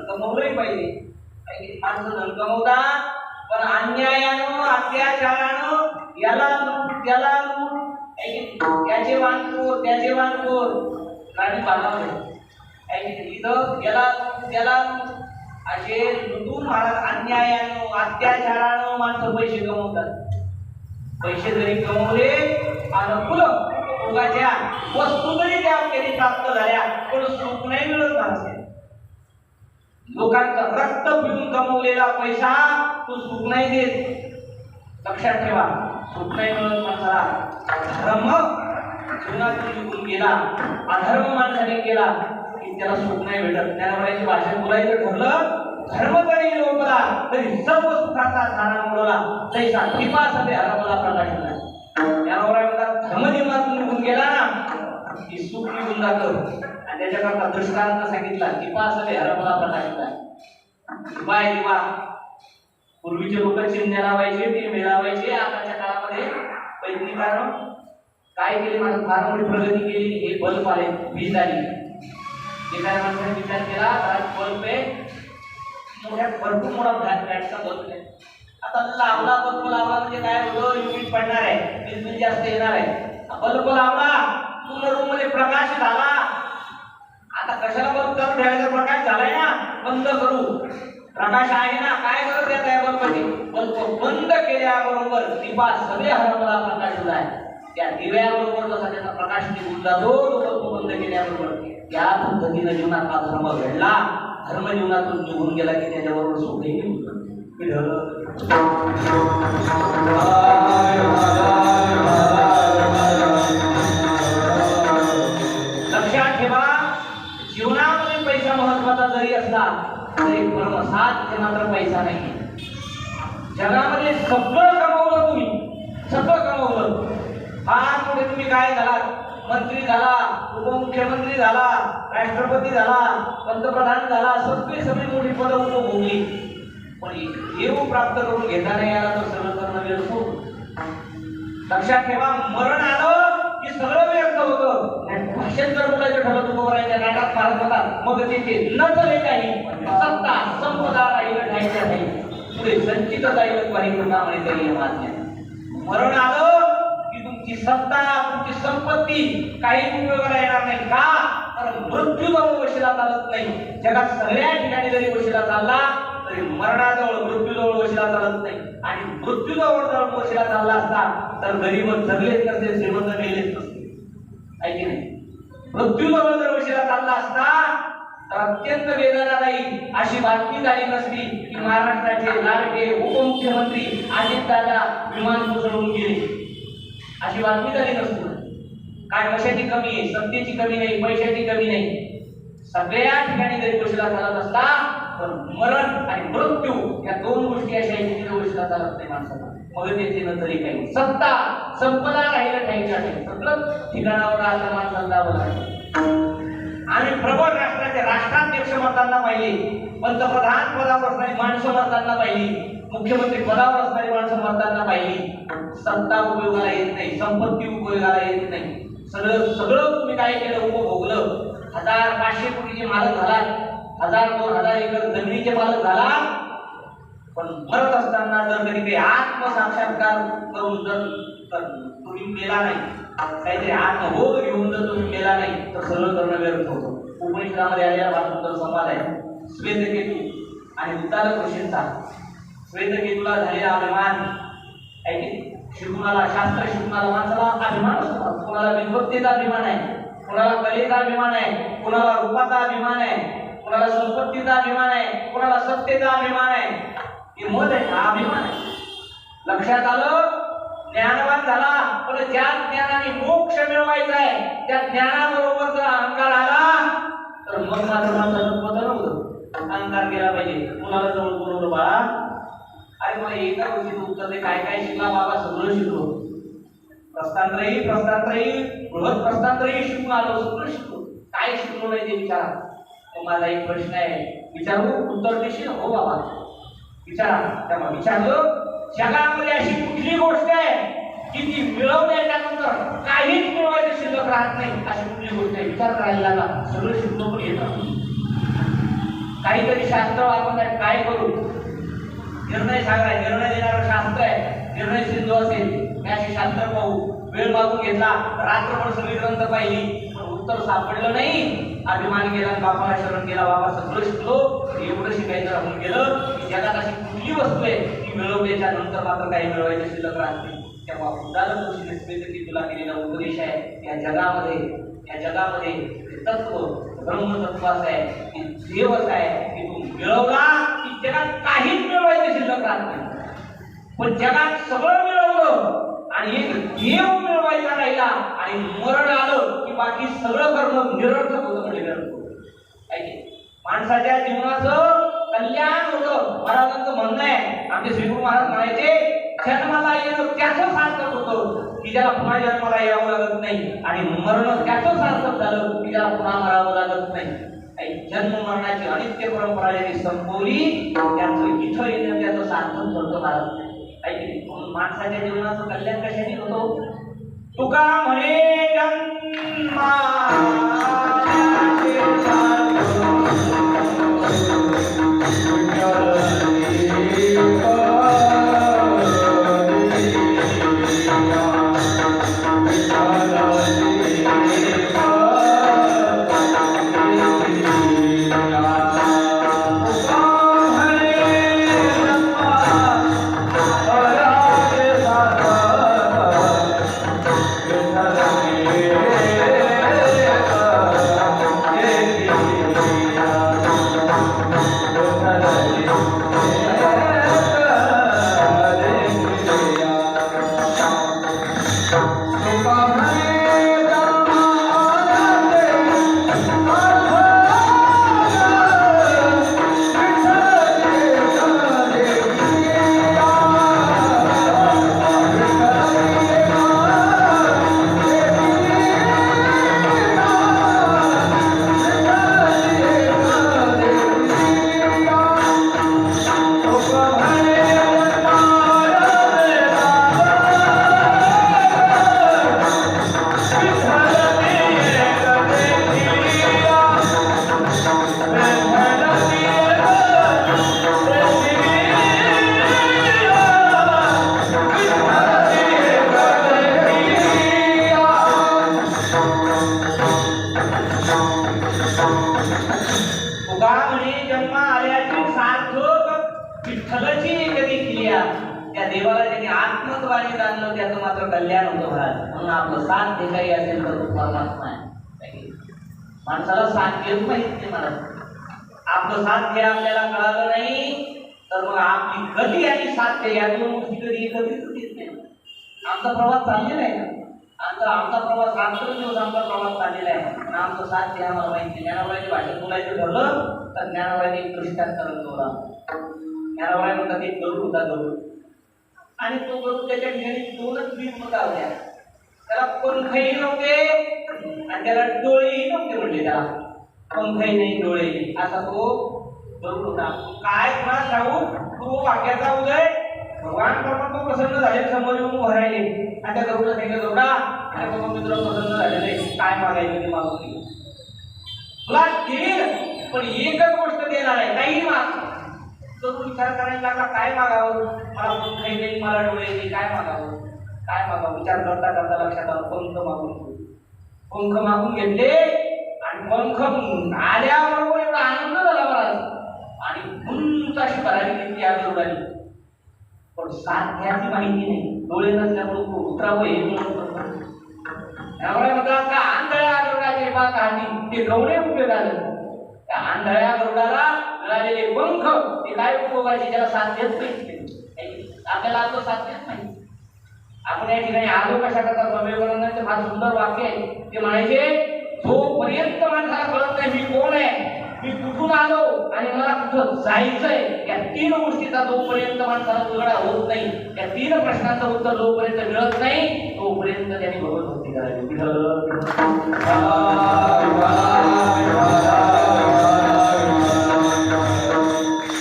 कमवलंही पाहिजे. काही माणसं धन कमवतात पण अन्यायानं अत्याचारानं याला लूट त्याला लूट, त्याचे वानकोर त्याचे वानकोर राणी पालावले इथं याला लूट त्याला लूट असे लुटून महाराज अन्यायानं अत्याचारानं माणसं पैसे कमवतात. पैसे जरी कमवले अनुकूल उगाच्या वस्तू जरी त्या त्यांनी प्राप्त झाल्या पण सुख नाही मिळत माणसे. लोकांचं रक्त पिऊन कमवलेला पैसा तो सुख नाही देत. लक्षात ठेवा, सुख नाही मिळत माणसाला. धर्म जीवनातून निघून गेला, अधर्म माणसाने केला की त्याला सुख नाही भेटत. त्या नवऱ्याची भाषा बोलायचं ठरलं, धर्म जरी लोकला तरी सर्व सुखाचा झाडा मुळला जैसा टिपा सभे हरमला प्रकाशला. या नवऱ्याला धर्म जीवनातून निघून गेला ना की सुख निघून जातं. आणि त्याच्याकरता दृष्टांत सांगितला टिपा सभे हरमला प्रकाशला. टिपा आहे टिपा. पूर्वीचे लोक चिमण्या लावायचे, ते मिळावायचे. आताच्या काळामध्ये वैज्ञानिकांना काय केले, माझं फार मोठी प्रगती केली. हे बल्ब आले, वीज आली. एका माणसाने विचार केला आज बल्ब आहे, मोठ्या भरपूर मोठा फ्लॅटचा बल्ब आहे. आता लावला बल्ब लावला म्हणजे काय होतं, युनिट पडणार आहे, वीज बिल जास्त येणार आहे. बल्ब लावला, पूर्ण रूम मध्ये प्रकाश झाला. आता कशाला बल्ब चालू ठेवायचा, प्रकाश झालाय ना, मग बंद करू. प्रकाश आहे ना, काय करत आहे त्या बल्बची? बल्ब बंद केल्याबरोबर दिवा सगळे हरवला प्रकाश आहे. त्या दिव्याबरोबर जसा त्याचा प्रकाश निघून जातो, तो बल्ब बंद केल्याबरोबर त्या पद्धतीने जीवनात हा धर्म घडला. धर्म जीवनातून निघून गेला की त्याच्याबरोबर सुखही निघून. लक्षात ठेवा, जीवनामध्ये पैसा महत्वाचा जरी असला तरी परमसाध्य मात्र पैसा नाही. जगामध्ये सगळं कमवलं तुम्ही, सगळं कमवलं, फार मोठे तुम्ही काय झालात, मंत्री झाला, उपमुख्यमंत्री झाला, राष्ट्रपती झाला, पंतप्रधान झाला, सगळी मोठी पदं उपभोगली, पण देव प्राप्त करून घेता नाही आला तर सगळं करणं व्यर्थ होतं. लक्षात ठेवा, मरण आलं की सगळं व्यर्थ होतं. भाषण जर बोलायचं ठरत उभं राहायच्या नाटात मारत होता, मग तिथे न चले काही, सत्ता संपदा राहिलं ठायच्या नाही, पुढे संचित जाईल काही म्हणे तरी मान्य. मरण आलं की तुमची सत्ता, तुमची संपत्ती काही उपयोगाला येणार नाही. का? कारण मृत्यू जवळ वशिला चालत नाही. जगात सगळ्या ठिकाणी जरी वशिला चालला तरी मरणाजवळ, मृत्यूजवळ वशिला चालत नाही. आणि मृत्यूजवळ जर वशिला चालला असता तर गरीब जगलेच नसते, श्रीमंत मेलेच नसते, आहे की नाही? मृत्यूजवळ जर वशिला चालला असता तर अत्यंत वेदनादायी अशी बातमी झाली नसती की महाराष्ट्राचे लाडके उपमुख्यमंत्री अजितदादा विमान कोसळून गेले. अशी बातमी झाली नसती. काय कशाची कमी आहे? सत्तेची कमी नाही, पैशाची कमी नाही. सगळ्या ठिकाणी जरी वशिला चालत असला पण मरण आणि मृत्यू या दोन गोष्टी अशा आहेत की वशिला चालत नाही माणसाला. मग त्याचे नंतरही काही सत्ता संपदा राहिलं ठायच्या नाही, सगळं ठिकाणावर आता माणसाला जावं लागेल. आणि प्रबळ राष्ट्राचे राष्ट्राध्यक्ष मतांना पाहिली, पंतप्रधान पदावर असणारी माणसं मतांना पाहिली, मुख्यमंत्री पदावर असणारी माणसं मतांना पाहिली. सत्ता उपयोगाला येत नाही, संपत्ती उपयोगाला येत नाही. सगळं तुम्ही काय केलं? उपभोगलं. 1000-500 कोटीचे मालक झालात, 1000-2000 एकर जमिनीचे मालक झाला, पण मरत असताना जर कधी काही आत्मसाक्षात्कार करून जर तुम्ही मेला नाही, काहीतरी आत्मबोध घेऊन जर तुम्ही मेला नाही तर सगळं करणं व्यर्थ होतं. उपनिषदामध्ये आलेला भाषांतर संवाद आहे श्वेतकेतू आणि उतारक ऋषींचा. श्वेतकेतूला झालेला अभिमान आहे की शिकवणाला, शास्त्र शिकवणाला माणसाला अभिमान असतो. कोणाला विद्वत्तेचा अभिमान आहे, कोणाला कलेचा अभिमान आहे, कोणाला रूपाचा अभिमान आहे, कोणाला संपत्तीचा अभिमान आहे, कोणाला सत्तेचा अभिमान आहे. हे मत आहे, हा अभिमान आहे. लक्षात आलं? ज्ञानवान झाला पण ज्या ज्ञानाने मोक्ष मिळवायचा आहे त्या ज्ञानाबरोबर जर अहंकार आला तर मग मात्र माणसाचं पतन होतं. अहंकार गेला पाहिजे. कोणाला जवळ बोलवलं, बाळा अरे मला एका गोष्टीचं उत्तर दे, काय काय शिकला? बाबा सगळं शिकलो, प्रस्थांतरही बृहत प्रस्थांतरही शिकून आलो, सगळं शिकलो, काय शिकलो नाही ते विचारा. मग माझा एक प्रश्न आहे, विचारू? उत्तर देशील? हो बाबा विचारा. तेव्हा विचारलं, जगामध्ये अशी कुठली गोष्ट आहे की ती मिळवण्याच्या नंतर काहीच मिळवायचं शिल्लक राहत नाही? अशी कुठली गोष्ट आहे? विचार करायला लागा. सगळं शिकलो पण येतं. काहीतरी शास्त्र आपण काय करू? निर्णय सांगाय, निर्णय देणारं शास्त्र आहे. निर्णय सिंधू असेल, मी असे शास्त्र पाहू, वेळ मागून घेतला, रात्रभर सगळी ग्रंथ पाहिली, पण उत्तर सापडलं नाही. अभिमान गेला, बापाला शरण गेला, बाबा सगळं शिकलो, एवढं शिकायचं राहून गेलं की जगात अशी कुठली वस्तू आहे ती मिळवल्याच्या नंतर मात्र काही मिळवायचं शिल्लक राहत नाही. तेव्हा उदाहरण की तुला केलेला उपदेश आहे या जगामध्ये तत्व ब्रह्मतत्व असं आहे की देव असं आहे की तू मिळवला की जगात काहीच मिळवायचं शिल्लक राहत नाही. पण जगात सगळं मिळवलं आणि एक देव मिळवायचा राहिला आणि मरण आलं की बाकी सगळं करणं निरर्थक होतं. म्हणजे माणसाच्या जीवनाचं कल्याण होतं. महाराजांचं म्हणणं आहे, आमचे श्रीगुरु महाराज म्हणायचे, जन्माला येणं त्याचं सार्थक होतं की ज्याला पुन्हा जन्माला यावं लागत नाही, आणि मरण त्याचं सार्थक झालं की ज्याला पुन्हा मरावं लागत नाही. जन्म मरणाची अनित्य परंपरा ज्यांनी संपवली त्याचं इथं येणं त्याचं सार्थक ठरतं महाराज. म्हणून माणसाच्या जीवनाचं कल्याण कशाने होतो? तुका म्हणे जन्मा त्या देवाला ज्यांनी आत्मत्वाने जाणलं त्याचं मात्र कल्याण होतं महाराज. म्हणून आपलं साध्य काही असेल तर तो परमात्मा आहे. माणसाला साध्य येत माहित नाही महाराज. आपलं साध्य आपल्याला कळालं नाही तर मग आपली गती आणि साध्य या दोन गोष्टी कधी एकत्रित येत नाही. आमचा प्रवास चाललेला आहे ना, आमचा प्रवास रात्रंदिवस आमचा प्रवास चाललेला आहे. आणि आमचं साध्य आम्हाला माहिती. ज्ञानावराची भाषेत बोलायचं ठरलं तर ज्ञानावराने एक दृष्टांत करत होता. ज्ञानावराय म्हणतात एक गरुड होता, गरुड. आणि तो गरुड त्याच्या ठिकाणी दोनच भीम गावल्या. त्याला पंखही नव्हते आणि त्याला डोळेही नव्हते. म्हणले त्याला पंखही नाही डोळे नाही असा तो गरुड होता. काय कुणा सांगू, तो वाक्याचा उदय भगवान परमात्मा प्रसन्न झाले, समोर येऊन उभं राहिले आणि त्या गरुडला सांगितलं, गरुडा आणि बाबा मित्र प्रसन्न झालेले, काय मागायचं ते मागू दे, तुला देईल पण एकच गोष्ट देणार आहे, काही माग. तो विचार करायला लागला, काय मागावं, मला पंखही नाही, मला डोळे नाही, काय मागावं, काय मागावं. विचार करता करता लक्षात आलं, पंख मागून. पंख मागून घेतले आणि पंख आल्याबरोबर एवढा आनंद झाला मला आणि उंच अशी भरावी घेतली या गरुडाने. पण साध्याची माहिती नाही, डोळे नसल्यामुळे उतरावं हे त्यामुळे म्हणतात का आंधळ्या गरुडाचे बाग आणि ते गवणे उपयोग आलं. त्या आंधळ्या गरुडाला मिळालेले पंख ते काय उपयोगाचे, त्याला साध्यच नाही. आपल्याला आता साध्यच नाही. आपण या ठिकाणी आलो कशा करता, विवेकानंदांचं फार सुंदर वाक्य आहे. ते म्हणायचे, जोपर्यंत माणसाला कळत नाही मी कोण आहे, मी कुठून आलो आणि मला कुठं जायचंय, या तीन गोष्टीचा जोपर्यंत माणसाला उलगडा होत नाही, या तीन प्रश्नांचं उत्तर जोपर्यंत मिळत नाही तोपर्यंत त्यांनी भगवत भक्ती करायची.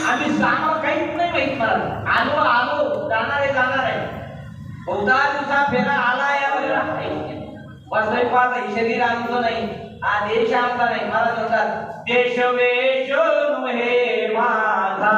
आम्ही सांगणार काहीच नाही माहित मला, आलो जाणार आहे. बहुधा दिवसा फेरा आला यावेळेला वास्तविक हे शरीर आमचं नाही, हा देश आमचा नाही. महाराज म्हणतात, देश वेश नव्हे माझा,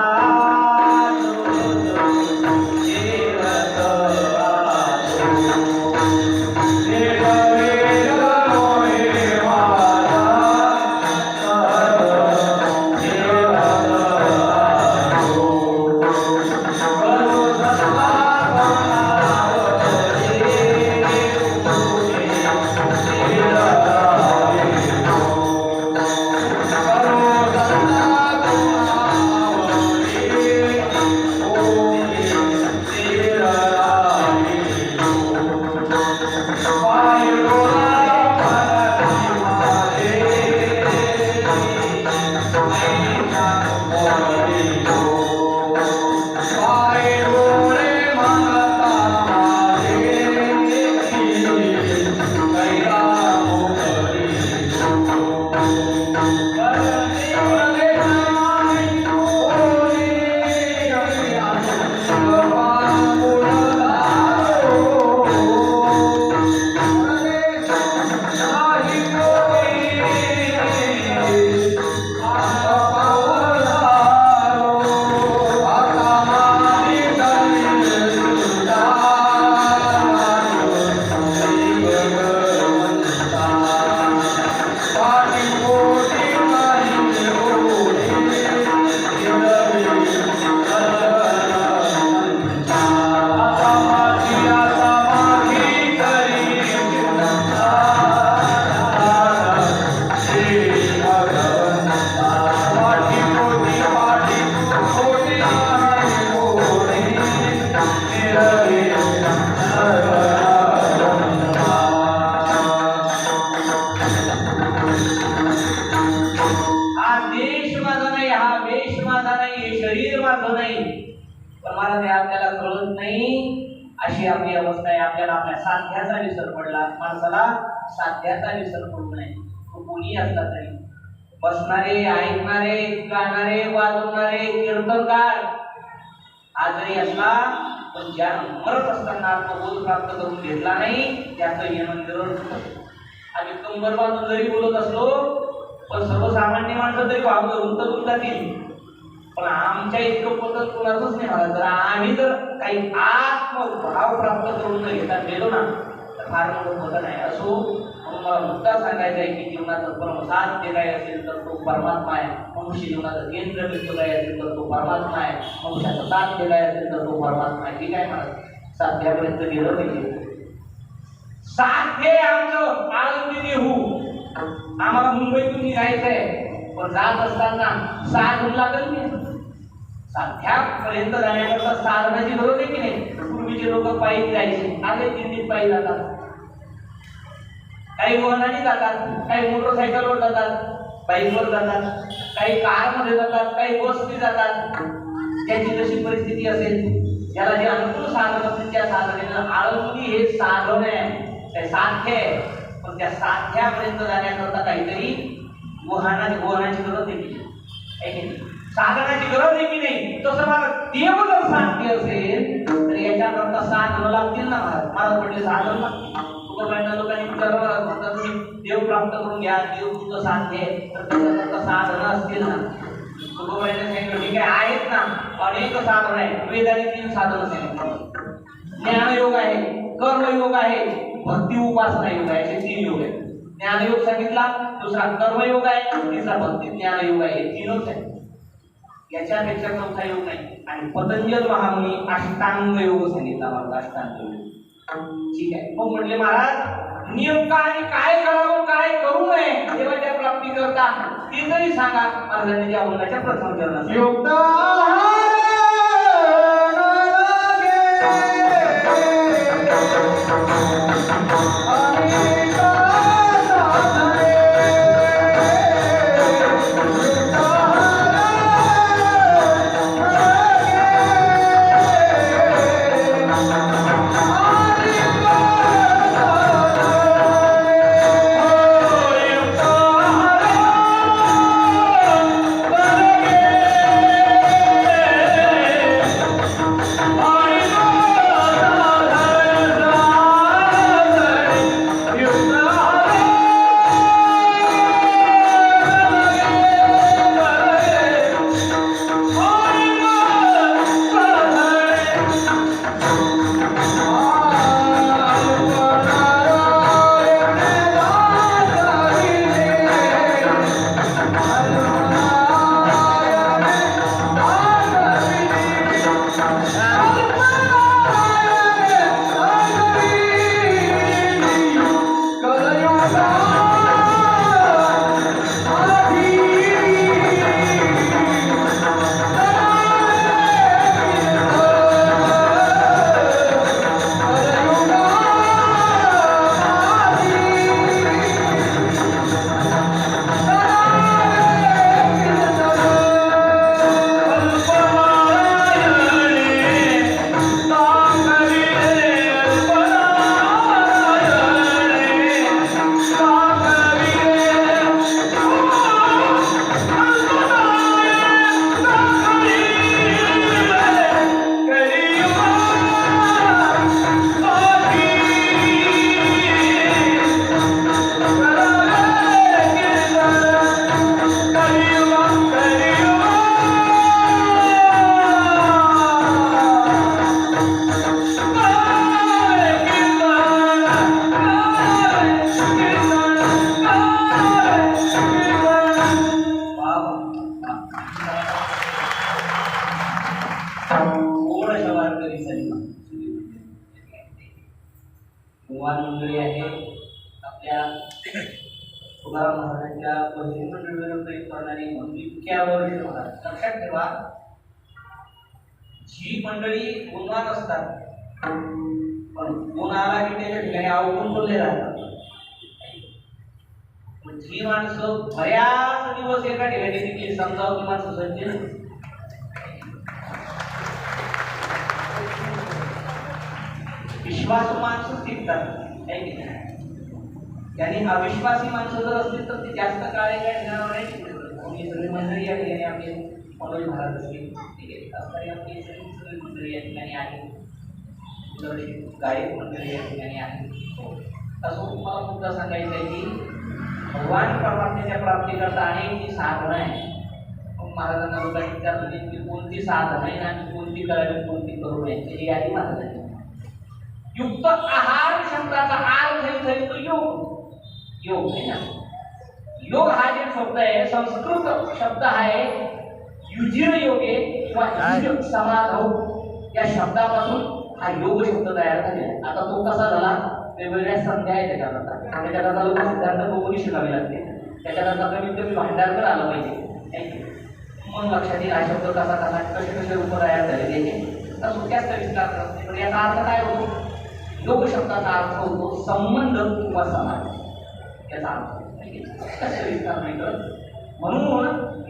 अशी आपली अवस्था आहे. आपल्याला आपल्या साध्याचा विसर पडला. माणसाला साध्याचा विसर पडू नये. तो कोणी असला तरी, बसणारे, ऐकणारे, गाणारे, वाजवणारे, कीर्तनकार आजही असला, पण ज्या मरत असताना आत्मबोध प्राप्त करून घेतला नाही त्याचं येणं निरर्थक. आम्ही कंबर बांधून जरी बोलत असलो पण सर्वसामान्य माणसं तरी भाव धरून तर जातील, पण आमच्या इतकं पद्धत कोणाचंच नाही मला. तर आम्ही जर काही आत्मभाव प्राप्त करून न घेता गेलो ना तर फार मोठं होत नाही. असो, म्हणून मला मुद्दा सांगायचा आहे की जीवनाचं परमसाध्य काय असेल तर तो परमात्मा आहे. मनुष्य जीवनाचं केंद्र बिंदू काय असेल तर तो परमात्मा आहे. मनुष्याचं साध्य काय असेल तर तो परमात्मा आहे. ठीक आहे मला साध्यापर्यंत गेलं पाहिजे. साध्य आमचं आळंदी देहू, आम्हाला मुंबईतून निघायचंय, पण जात असताना साधन लागत नाही. साध्यापर्यंत जाण्याकरता साधनाची गरज आहे की नाही. पूर्वीचे लोक पायी जायचे, आले दिल्लीत पायी जातात, काही वाहनाने जातात, काही मोटरसायकलवर जातात, बाईकवर जातात, काही कारमध्ये जातात, काही बसने जातात. ज्याची जशी परिस्थिती असेल, ज्याला जे अनुकूल साधन असेल त्या साधनेनं. आळंदी हे साधन आहे, ते साध्य आहे, पण त्या साध्यापर्यंत जाण्याकरता काहीतरी वहनाची गरज आहे की नाही, साधनाची गरज आहे की नाही. तसं मला देव जर साध्य असेल तर याच्याकरता साधन लागतील ना. मला म्हटले साधन लागतील. लोकांनी विचारलं म्हणतात तुम्ही देव प्राप्त करून घ्या, देव तुमचं साध्य आहे, तर त्याच्याकरता साधनं असतील ना. तुकोबाईने सांगितलं ठीक आहे, आहेत ना, अनेक साधन आहे. वेदाने 3 साधन सांगितलं. ज्ञानयोग आहे, कर्मयोग आहे, भक्ती उपासना योग आहे, असे 3 योग आहेत. ज्ञानयोग सांगितला, दुसरा कर्मयोग आहे, तिसरा भक्ती ज्ञानयोग आहे. हे 3च आहे, याच्यापेक्षा चौथा योग नाही. आणि पतंजल महामुनी अष्टांग योग सांगितला मला, अष्टांग योग. ठीक आहे, मग म्हटले महाराज नियम काय, काय करावं काय करू नये देवाच्या प्राप्ती करता ते तरी सांगा. महाराजांनी त्या अभंगाच्या प्रथम चरणात मंडळी आहे आपल्या तुकाराम महाराजांच्या भजनी मंडळीवर प्रेम करणारी म्हणून इतक्या वर्ष लक्षात ठेवा. जी मंडळी गुणवान असतात पण गुण आला की त्याच्या ठिकाणी अवगुण बोलले राहतात. जी माणसं बऱ्याच दिवस एका ठिकाणी टिकली, समजावं ती माणसं सज्जन. विश्वासू माणसं टिकतात. त्यांनी अविश्वासी माणसं जर असतील तर ते जास्त काळ येणार नाही. सगळी मंडळी या ठिकाणी आपली मनोज महाराज असतील, आपली सगळी मंडळी या ठिकाणी आहे, गायक मंडळी या ठिकाणी आहे. असं तुम्हाला मुद्दा सांगायचा आहे की भगवान परमात्म्याच्या प्राप्तीकरता अनेक साधनं आहे. मग महाराजांना लोकांनी विचारलं की कोणती साधनं आहे आणि कोणती करावी कोणती करू नये त्याची यादी महाराजांनी. युक्त आहार शब्दाचा अर्थ आहे तो योग. योग आहे ना. योग हा जे शब्द आहे संस्कृत शब्द आहे युजिर योगे किंवा युज समाधौ या शब्दापासून हा योग शब्द तयार झालेला. आता तो कसा झाला वेगवेगळ्या संध्या आहेत त्याच्याकरता लोक सिद्धांत बघून शिकावे लागते. त्याच्याकरता कमीत कमी भांडार तर आलं पाहिजे. मग लक्षात येईल हा शब्द कसा कसा कसे कसे रूप तयार झाले त्याचे तर सुट्याच विस्तार करते. पण याचा अर्थ काय होतो? योग शब्दाचा अर्थ होतो संबंध किंवा समाज याचा अर्थ कसे विस्तार नाही करत. म्हणून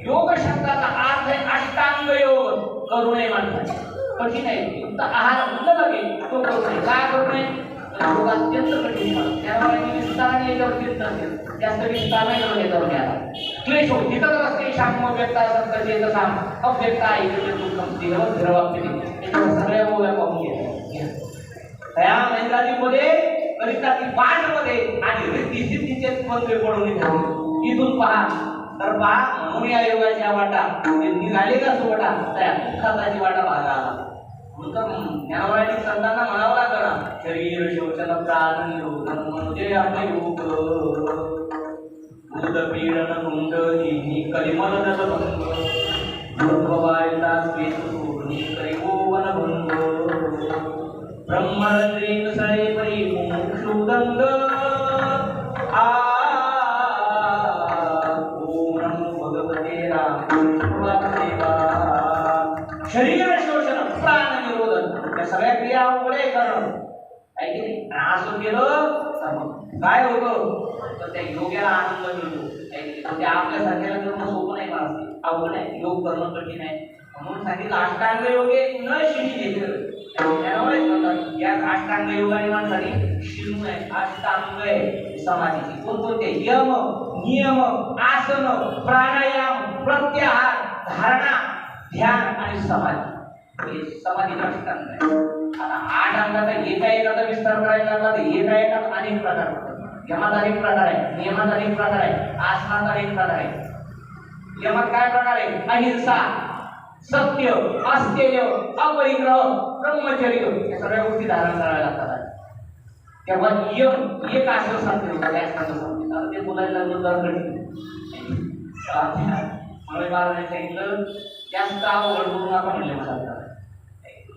योग शब्दाचा अर्थ आहे अष्टांग योग. करू नये माणसाने कठीण आहे. फक्त आहार न लागे तो करू नये. काय करू नये? योग अत्यंत कठीण आहे. त्यामुळे विस्ताराने याच्यावर चिंतन केलं. जास्त विस्तार नाही करून याच्यावर घ्या. क्लेश होत तिथं असते शाम व्यक्ता संकल्प साम अव्यक्त ऐकले दुःखम देव धीरवाक्य त्याच्यावर सगळ्या गोव्या पाहून घ्या. त्या मैदानीमध्ये करिताची बाटमध्ये आणि रिद्धी सिद्धीचे मंत्र पडून ठेवून इथून पहा तर पहा. म्हणून या योगाच्या वाटा निघाले का सोटा त्या दुःखाची वाटा भागा आला. म्हणून ज्ञानवळ्याने संतांना म्हणावं लागलं शरीर शोषण प्राण निरोधन म्हणजे आपले योग भूत पीडन मुंड निधी कलिमल दलभंग भूतवायला स्वेत सोडणी करिभुवन भंग ब्रह्मरंद्री सळे परी मुमुक्षुदंग आ ओम नमो भगवते रामदेवा. शरीर शोषण प्राण निरोधन या सगळ्या क्रिया अवघडे करणं आहे की नाही. असं केलं तर काय होतं तर त्या योग्याला आनंद मिळतो. ते आपल्यासारख्याला करणं सोपं नाही माणूस अवघड आहे. योग करणं कठीण आहे. म्हणून सांगितलं अष्टांग योगे न शिणी घेतलं. या अष्टांग योगाने माणसाने शिणू आहे. अष्टांग आहे समाधीची कोणकोणते यम नियम आसन प्राणायाम प्रत्याहार धारणा ध्यान आणि समाधी हे समाधीचा अष्टांग आहे. आता 8 अंगाचा एका विस्तार करायचा तर एका अनेक प्रकार होतात. यमात अनेक प्रकार आहे. नियमात अनेक प्रकार आहे. आसनात अनेक प्रकार आहे. यमात काय प्रकार आहे? अहिंसा सत्य अस्तेय अपरिग्रह ब्रह्मचर्य या सगळ्या गोष्टी धारण कराव्या लागतात. तेव्हा यम एक आसन सांगतो ते बोलायला म्हणून महाराजांनी सांगितलं जास्त अवघड करून आपण म्हणले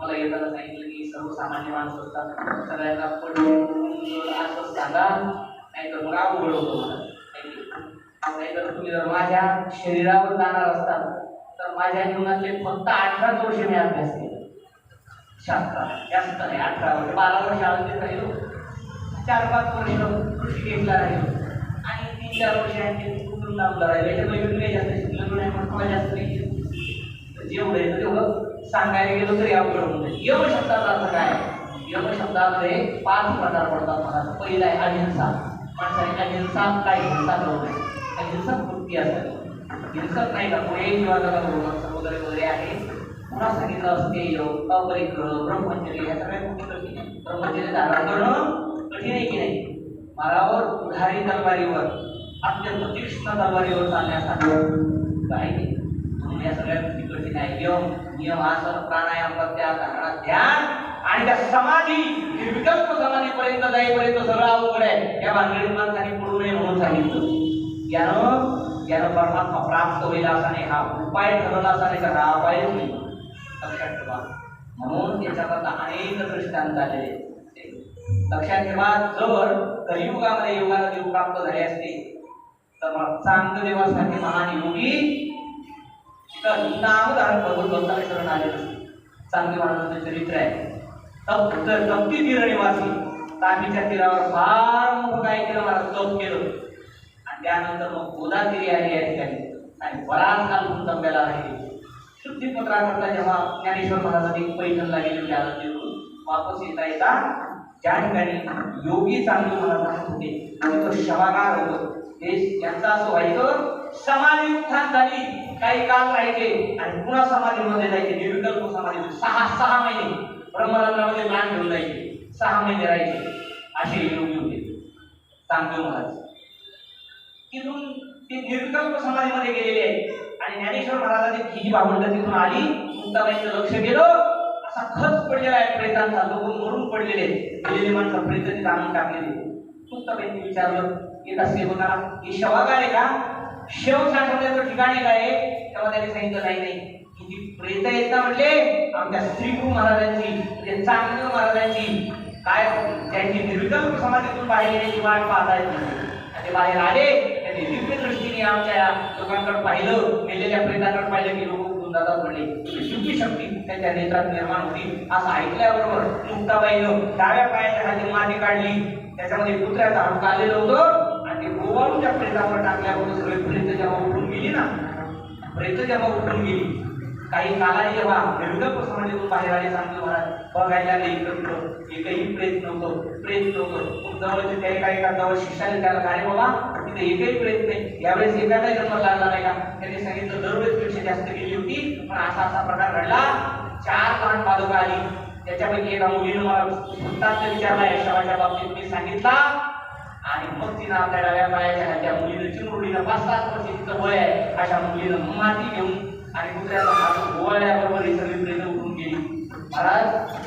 मला येताना सांगितलं की सर्वसामान्य माणसं असतात सगळ्यांना असं सांगा नाहीतर मग अवघड होतो मला. नाहीतर तुम्ही जर माझ्या शरीरावर जाणार असतात तर माझ्या जीवनातले फक्त 18 वर्ष मी अभ्यास केला. शास्त्रात जास्त नाही 18 वर्ष 12 वर्ष आळंदीत राहिलो 4-5 वर्ष ऋषिकेशला राहिलो आणि 3-4 वर्ष आणखी कुटुंबाला राहिलो. याच्यामध्ये जास्त शिकलो नाही म्हणून जास्त नाही जेवढं आहे तेवढं सांगायला गेलो तरी अवघड होऊन जाईल. यम शब्दाचा अर्थ काय? यम शब्दामध्ये 5 प्रकार पडतात मला. पहिला आहे अहिंसा. माणसाने अहिंसा काय हिंसा करू नये. अहिंसा कृती असावी. हिंसक नाही का कोणी जीवाचा समुद्र वगैरे आहे. पुन्हा सांगितलं अस्तेय अपरिग्रह ब्रह्मचर्य या सगळ्या गोष्टी कठीण आहे. ब्रह्मचर्य धारण करणं कठीण आहे की नाही. मारावर उधारी तलवारीवर अत्यंत तीक्ष्ण तलवारीवर चालण्यासाठी काय नाही. म्हणून या सगळ्या गोष्टी कठीण आहे. यम नियम आसन प्राणायाम प्रत्याहार धारणा ध्यान आणि त्या समाधी विकल्प समाधीपर्यंत जाईपर्यंत सगळं अवघड आहे. या भानगडीत माणसाने पडू नये म्हणून सांगितलं. यानं परमात्मा प्राप्त होईल असा नाही. हा उपाय ठरवला असा नाही तर हा उपाय होईल लक्षात ठेवा. म्हणून त्याच्याकरता अनेक दृष्टांत आलेले लक्षात ठेवा. जर कलियुगामध्ये योगाला देव प्राप्त झाले असते तर चांगदेवासारखे महान योगी नाम धारण करून लोकांना शरण आले नसते. चांगदेव महाराजांचं चरित्र आहे. तप्ती तीर निवासी तापीच्या तीरावर फार मोठं काय केलं महाराज तप केलं आणि त्यानंतर मग गोदागिरी आली या ठिकाणी आणि बराच काल तंब्याला राहिले. शुद्धीपत्राकरता जेव्हा ज्ञानेश्वर महाराजांनी पैठणला गेले आनंदीवरून वापस येता ज्या ठिकाणी योगी चांगले महाराज होते तिथं क्षमागार होतं. हे यांचं असं व्हायचं समाधी उत्थान झाली काही काल राहायचे आणि पुन्हा समाधीमध्ये जायचे. निर्विकल्प समाधी 6 महिने ब्रह्मरंध्रामध्ये मान घेऊन जायचे. 6 महिने राहायचे. असे योगी होते चांगदेव महाराज. तिथून ते निर्विकल्प समाधीमध्ये गेलेले आहेत आणि ज्ञानेश्वर महाराजांनी ही भावंड तिथून आली, मुक्ताबाईंचं लक्ष गेलं, असा खच पडलेला आहे प्रेतांचा, लोक मरून पडलेले गेलेले माणसं प्रेतांनी आणून टाकलेले. मुक्ताबाईंनी विचारलं एका सेवकाला, हे शवागार आहे का, शेव साठवण्याचं ठिकाण आहे काय? तेव्हा त्यांनी सांगितलं नाही नाही, ही जी प्रेत आहेत ना म्हणले आमच्या श्रीगुरु महाराजांची, चांगदेव महाराजांची, काय त्यांची निर्विकल्प समाधीतून बाहेर येण्याची वाट पाहतायत. ते बाहेर आले, त्यांनी दिव्य दृष्टीने आमच्या लोकांकडे पाहिलं, मेलेल्या प्रेतांकडे पाहिलं की लोक उठून जातात म्हणले. दिव्य शक्ती त्यांच्या नेत्रात निर्माण होती. असं ऐकल्याबरोबर मुक्ताबाईनं डाव्या पायाच्या खाली माती काढली, त्याच्यामध्ये कुत्र्याचा हात आलेलं होतं आणि ते गोवाळून त्या प्रेतावर टाकल्याबरोबर सगळे प्रेत जेव्हा उठून गेली ना, प्रेत जेव्हा उठून गेली, काही कालाने जेव्हा निर्विकल्प समाधीतून बाहेर आले सांगतो महाराज, बघायला एकत्र एकही प्रेत नव्हतं, प्रेत नव्हतं. मग जवळचे त्या एका जवळ शिष्याने त्याला काय बाबा तिथे एकही प्रेत नाही, यावेळेस एखादा जन्म लागला नाही का? त्यांनी सांगितलं दरवेळेस पेक्षा जास्त गेली होती, पण असा असा प्रकार घडला. 4 लहान बालकं आली, त्याच्यापैकी एका मुलीनं मला वृत्तांत विचारला यशवाच्या बाबतीत, मी सांगितला आणि मग तिनं आपल्या डाव्या पायाच्या त्या मुलीनं चिमुरडीनं 5-7 वर्ष तिचं वय आहे, अशा मुलीनं माती घेऊन आणि कुत्र्याचा हात गोवळल्याबरोबर ही सगळी प्रेत उठून गेली. महाराज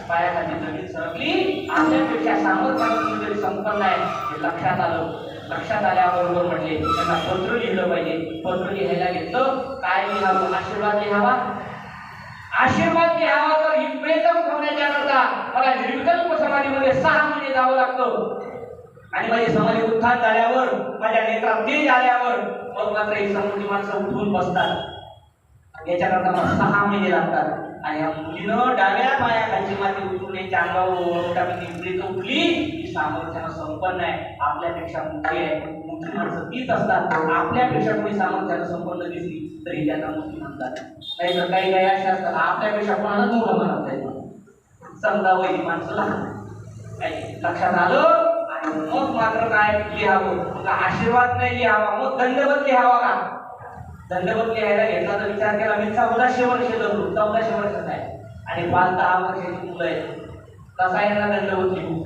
पायाखाली जमीन सरकली, आपल्यापेक्षा सामर्थ्याने तरी संपन्न आहे हे लक्षात आलं. लक्षात आल्याबरोबर म्हटले त्यांना पत्र लिहिलं पाहिजे. पत्र लिहायला घेतलं, काय लिहावं? आशीर्वाद लिहावा. आशीर्वाद लिहावा तर ही प्रेतम ठेवण्याच्या करता मला निर्विकल्प समाधीमध्ये 6 महिने जावं लागतं आणि माझी समाधी उत्थान झाल्यावर, माझ्या नेत्रात तेज आल्यावर मग मात्र ही समोरची माणसं उठून बसतात. याच्याकरता मला 6 महिने लागतात. आणि या मुलीनं डाव्या पायाखालची माती उठून याच्या अंगावर प्रेत उठली, ही सामर्थ्यानं संपन्न आहे, आपल्यापेक्षा मोठी आहे. मोठी माणसं तीच असतात, आपल्यापेक्षा कोणी सामर्थ्यानं संपन्न दिसली तरी त्यांना मोठी म्हणतात. नाही तर काही काही अशा असतात आपल्यापेक्षा कोणालाच मोठं म्हणत समजा वय माणसं लहान. लक्षात आलं. आणि मग मात्र काय लिहावं? आशीर्वाद नाही लिहावा, मग दंडवत लिहावा का? दंडवत लिहायला घेतला तर विचार केला, मी 1400 वर्ष जगलो, 1400 वर्षाचा आहे आणि 5-10 वर्षाची मुलं आहेत, कसा यांना दंडवत लिहू?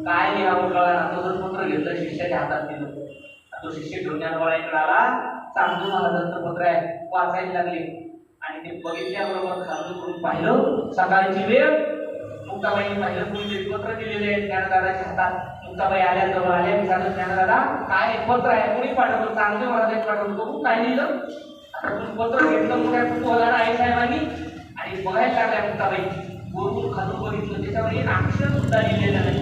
काय लिहावं कळा. तो पत्र घेतलं, शिष्याच्या हातात दिलं. तो शिष्य घेऊन ज्ञानोबाईकडे आला, चांगदेव महाराजांचं पत्र आहे, वाचायला लागले आणि ते बघितल्याबरोबर खालून करून पाहिलं. सकाळची वेळ, मुक्ताबाईंनी पाहिलं कोणीतरी पत्र दिलेले आहे ज्ञानदादाच्या हातात. मुक्ताबाई आल्या, जवळ आल्या, विचारलं ज्ञानदादा काय पत्र आहे? कोणी पाठवलं? चांगदेव महाराजांनी पाठवलं. बघू काय लिहिलं. आता तुम्ही पत्र घेतलं मोठ्या कुतूहलानं आई साहेबांनी आणि बघायला लागल्या मुक्ताबाई. वरून खालून बघितलं, त्याच्यावर एक अक्षर सुद्धा लिहिलेलं नाही.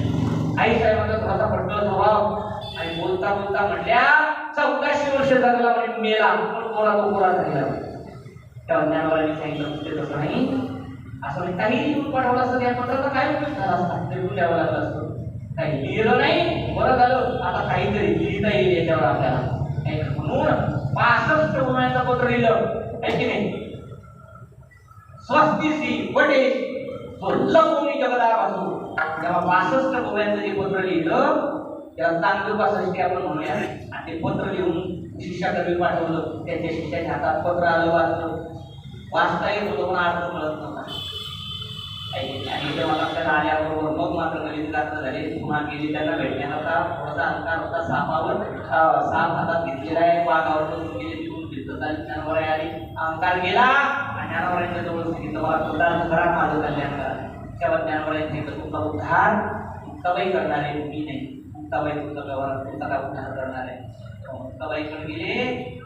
आई साहेबांचा थोडासा फटका स्वभाव आणि बोलता बोलता म्हटल्या, 1400 वर्ष जगला म्हणजे मेला, पण कोरा तो कोरा झाला. तेव्हा ज्ञानोबाईंनी सांगितलं ते तसं नाही, असं म्हणजे काही लिहून पाठवलं असतं, त्या पत्राचा काय उपयोग झाला असता? लिहून द्यावं लागलं असतं. काही लिहिलं नाही, बरं झालं, आता काहीतरी लिहिता येईल याच्यावर आपल्याला. म्हणून 65 गुणांचं पत्र लिहिलं आहे की नाही. स्वस्तिसी वटे लकोनी जगदापासून, तेव्हा 65 गुणांचं जे पत्र लिहिलं त्याला चांगलं 65 आपण म्हणूया. आणि ते पत्र लिहून शिष्याकडे पाठवलं, त्यांच्या शिष्याच्या हातात पत्र आलं, वाचलं. वाचता येत होतं पण अर्थ कळत नव्हता. आणि जेव्हा लक्षात आल्याबरोबर मग मात्र नवीन रात्र झाले, पुन्हा गेली, त्यांना भेटण्याचा थोडासा अंकार होता. सापावर साप हातात घेतलेला आहे, वाघावर बसून गेले, तिथून घेतलं आणि ज्ञानोबाई आली. अंकार गेला आणि ज्ञानोबाईंच्या जवळ सांगितलं, मला तुमचा घरात माझं कल्याण करा. तेव्हा ज्ञानोबाईंनी तुमचा उद्धार मुक्ताबाई करणार आहे, मी नाही. मुक्ताबाई तुमचा व्यवहार, तुमचा काय उद्धार करणार आहे. मुक्ताबाईकडे गेले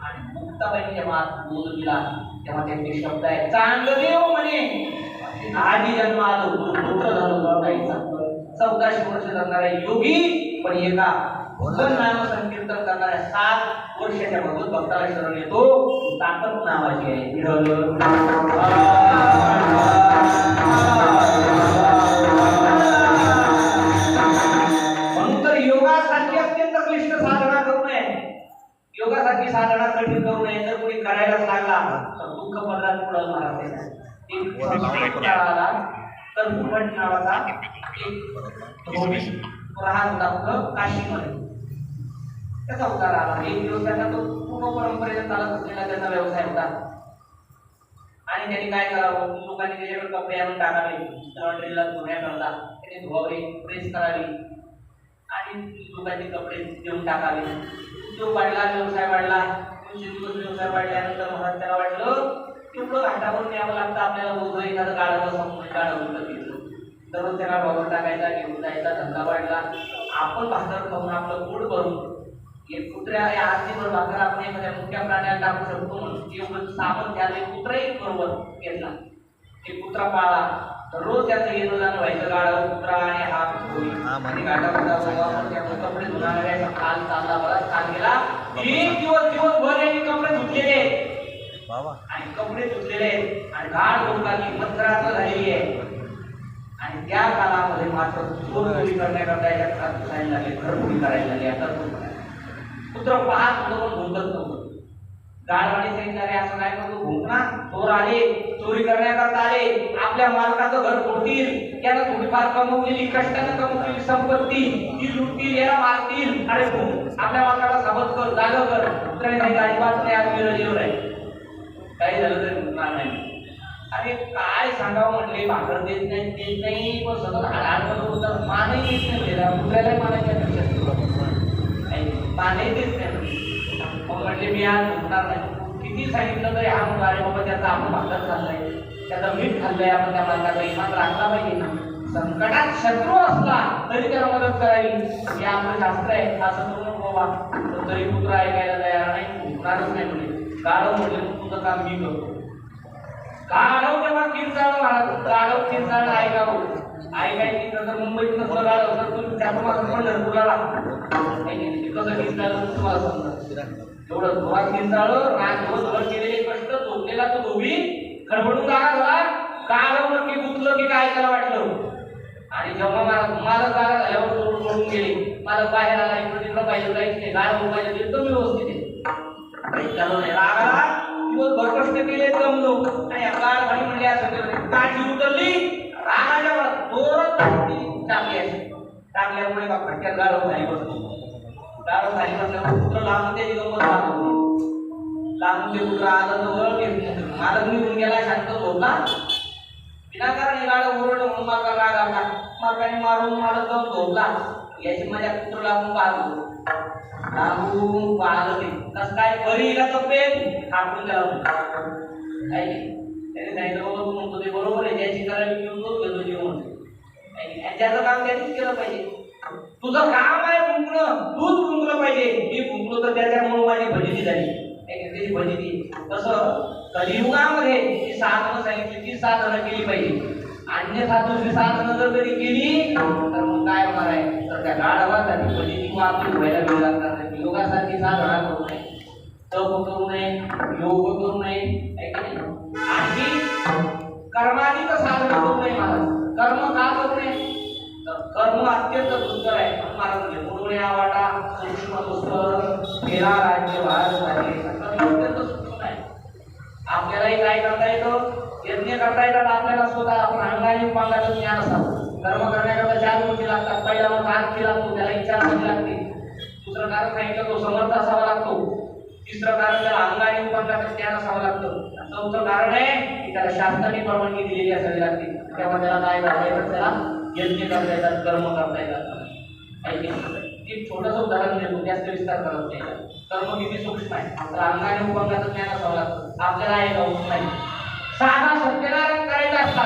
आणि मुक्ताबाईने जेव्हा बोध दिला तेव्हा त्यांचे शब्द आहे, चांगलं देव म्हणे आधी जन्म आलो, पुत्र झालो बाबाईचा. 1400 वर्ष जगणारा योगी, पण एका नाम संकीर्तन करणाऱ्या 7 वर्षाच्या भगवत भक्ताला शरण येतो. ताकद नावाची आहे. म्हणून तर योगासाठी अत्यंत क्लिष्ट साधना करू नये. योगासाठी साधना कठीण करू नये. जर कोणी करायलाच लागला तर दुःख पडला पुढं महाराज. तर फुलट नावाचा एक राहत होता कुठं काशीमध्ये. त्याचा उतार आला. एक दिवस त्यांना तो पूर्ण परंपरेचा चालत असलेला त्यांचा व्यवसाय होता आणि त्यांनी काय करावं, लोकांनी त्याच्याकडे कपडे आणून टाकावे, लॉन्ड्रीला धुण्याकरता त्याने धुवावे, प्रेस करावी आणि आणि लोकांचे कपडे देऊन टाकावे. उद्योग वाढला, व्यवसाय वाढला, व्यवसाय वाढल्यानंतर महाराज त्याला वाटलं तेवढं घाटावरून यावं लागतं आपल्याला. रोज एखादं गाळावं संपूर्ण गाळवलं तिथं दररोज त्याला वावर टाकायचा, घेऊन जायचा, धंदा वाढला. आपण भाकर खाऊन आपलं पोट भरून एक कुत्र्या या आरतीवर भाकर आपण एखाद्या मुख्या प्राण्याला टाकू शकतो म्हणून एवढं सामर्थ्य आले. कुत्राही बरोबर घेतला, एक कुत्रा पाळला तर रोज त्याचं येणं जाणं व्हायचं. गाढव कुत्रा आणि हा आणि त्यामुळे कपडे धुणाऱ्या काल चालला, बराच काल गेला. 3 दिवसभर यांनी कपडे धुतलेले आणि कपडे धुतलेले आणि गाढ लोकांनी मंत्रात झालेली आहे. आणि त्या काळामध्ये मात्र चोरी करण्याकरता याच्यात दिसायला लागले, घरपुरी करायला लागले. आता पुत्र पाहत म्हणून भुंकत नव्हतं. गाढवाने सांगितलं असं काय करू, भुंकना. चोर आले, चोरी करण्याकरता आले, आपल्या मालकाचं घर फोडतील, त्याला थोडीफार कमवलेली कष्टानं कमवलेली संपत्ती ती लुटतील, याला मारतील. अरे आपल्या मालकाला सावध कर, जाग कर. पुत्राने सांगितलं अजिबात नाही, आज मिळजेवर आहे, काही झालं तरी भुंकणार नाही. अरे काय सांगावं म्हटले, भाकर देत नाही पण सगळं हाडाड होतं. मानही देत नाही, कुत्र्याला मानायच्या पेक्षा मानही देत नाही. मग म्हटले मी आज भुंकणार नाही. किती सांगितलं तरी हा मुलगा अरे बाबा त्याचा आपण भाकर खाल्लाय, त्याचा मीठ खाल्लंय, आपण त्या मालकाचा इमान राखला पाहिजे ना. संकटात शत्रू असला तरी त्याला मदत करावी, हे आपलं शास्त्र आहे. असं करू नको बाबा. तरी पुत्र ऐकायला तयार नाही, भुंकणारच नाही. म्हणजे गाढव म्हटले तुझं काम मी करतो. गाढव तेव्हा किरचाळ गाढव किरचाळ ऐकावं, ऐकायची तर मुंबईत नसलं गाढव तर तुम्ही त्याचं माझं पंढरपूरला लागतो. कसं किरचाळ तुम्हाला समजा एवढं जोरात किरचाळ, राजभर केलेले कष्ट, झोपलेला तो धोबी खडबडून जागा झाला. गाढव नक्की गुंतलं की काय त्याला वाटलं. आणि जेव्हा मला जागा झाल्यावर सोडून गेले, मला बाहेर आला, इकडे तिकडं पाहिजे काहीच नाही. गाढव पाहिजे एकदम व्यवस्थित आहे, झालं नाही. रागाला दिवसभर कष्ट केले, जमलो आणि गाढवाने म्हणले असं काठी उतरली, रागाच्या जोरात टाकली अशी टाकल्यामुळे खटक्यात गाढव खाली बसतो. गाढव खाली बसल्यावर पुत्र लांबून त्याची गंमत पाहतो. लांबून ते पुत्र आलं जवळ, मालक निघून गेला, शांत झोपला. विनाकारण गाढव ओरडलं म्हणून मालका राग आला. मालकाने मारून मालक जाऊन झोपला. याची माझ्या पुत्र लागून पाहतो, लागून पाहलं ते कसं काय बरीला तब्येत आपण त्याला त्याने सांगितलं बाबा तू म्हणतो ते बरोबर आहे, ज्याची करायला घेऊन तोच घेतो जेवण. त्याचं काम त्यांनीच केलं पाहिजे. तुझं काम आहे भुंकणं, तूच भुंकलं पाहिजे. मी भुंकलो तर त्याच्यामुळे माझी भजिती झाली. त्याची भजिती कसं कलियुगामध्ये ती साधनं सांगितली, ती साधनं केली पाहिजे. अन्यथा दुसरी साधनं जर कधी केली तर मग काय होणार आहे, तर त्या गाढवासाठी भजिती मागून व्हायला वेळ लागणार नाही. योगासाठी साधना करू नये, तप करू नये, योग करू नये, आणि कर्माधिक साधना करू नये. महाराज कर्म का करू नये, तर कर्म अत्यंत दुष्कर आहे. महाराज म्हणजे मुडुळे आवाडा सूक्ष्म दुष्कर केला राज्य भार झाले, अत्यंत सूक्ष्म आहे. आपल्यालाही काय करता येतं, यज्ञ करता येतात आपल्याला स्वतः. आपण अंगाने उपांगाचं ज्ञान असावं. कर्म करण्याकरता 4 गोष्टी लागतात. पहिला मग आरती लागतो, त्याला इच्छा असावी लागते. दुसरं कारण सांगितलं तो समर्थ असावा लागतो. तिसरं कारण त्याला अंगाने उपांगाचं ज्ञान असावं लागतं. चौथं कारण आहे की त्याला शास्त्राने परवानगी दिलेली असावी लागते. तेव्हा त्याला काय करता येतात, त्याला यज्ञ करता येतात, कर्म करता येतात. एक छोटंसं उदाहरण देतो, जास्त विस्तार करत नाही. कर्म किती सूक्ष्म आहे, तर अंगाने उपांगाचं ज्ञान असावं लागतं. आपल्याला हे गाऊन नाही. साधा सत्यनारायण करायचा असला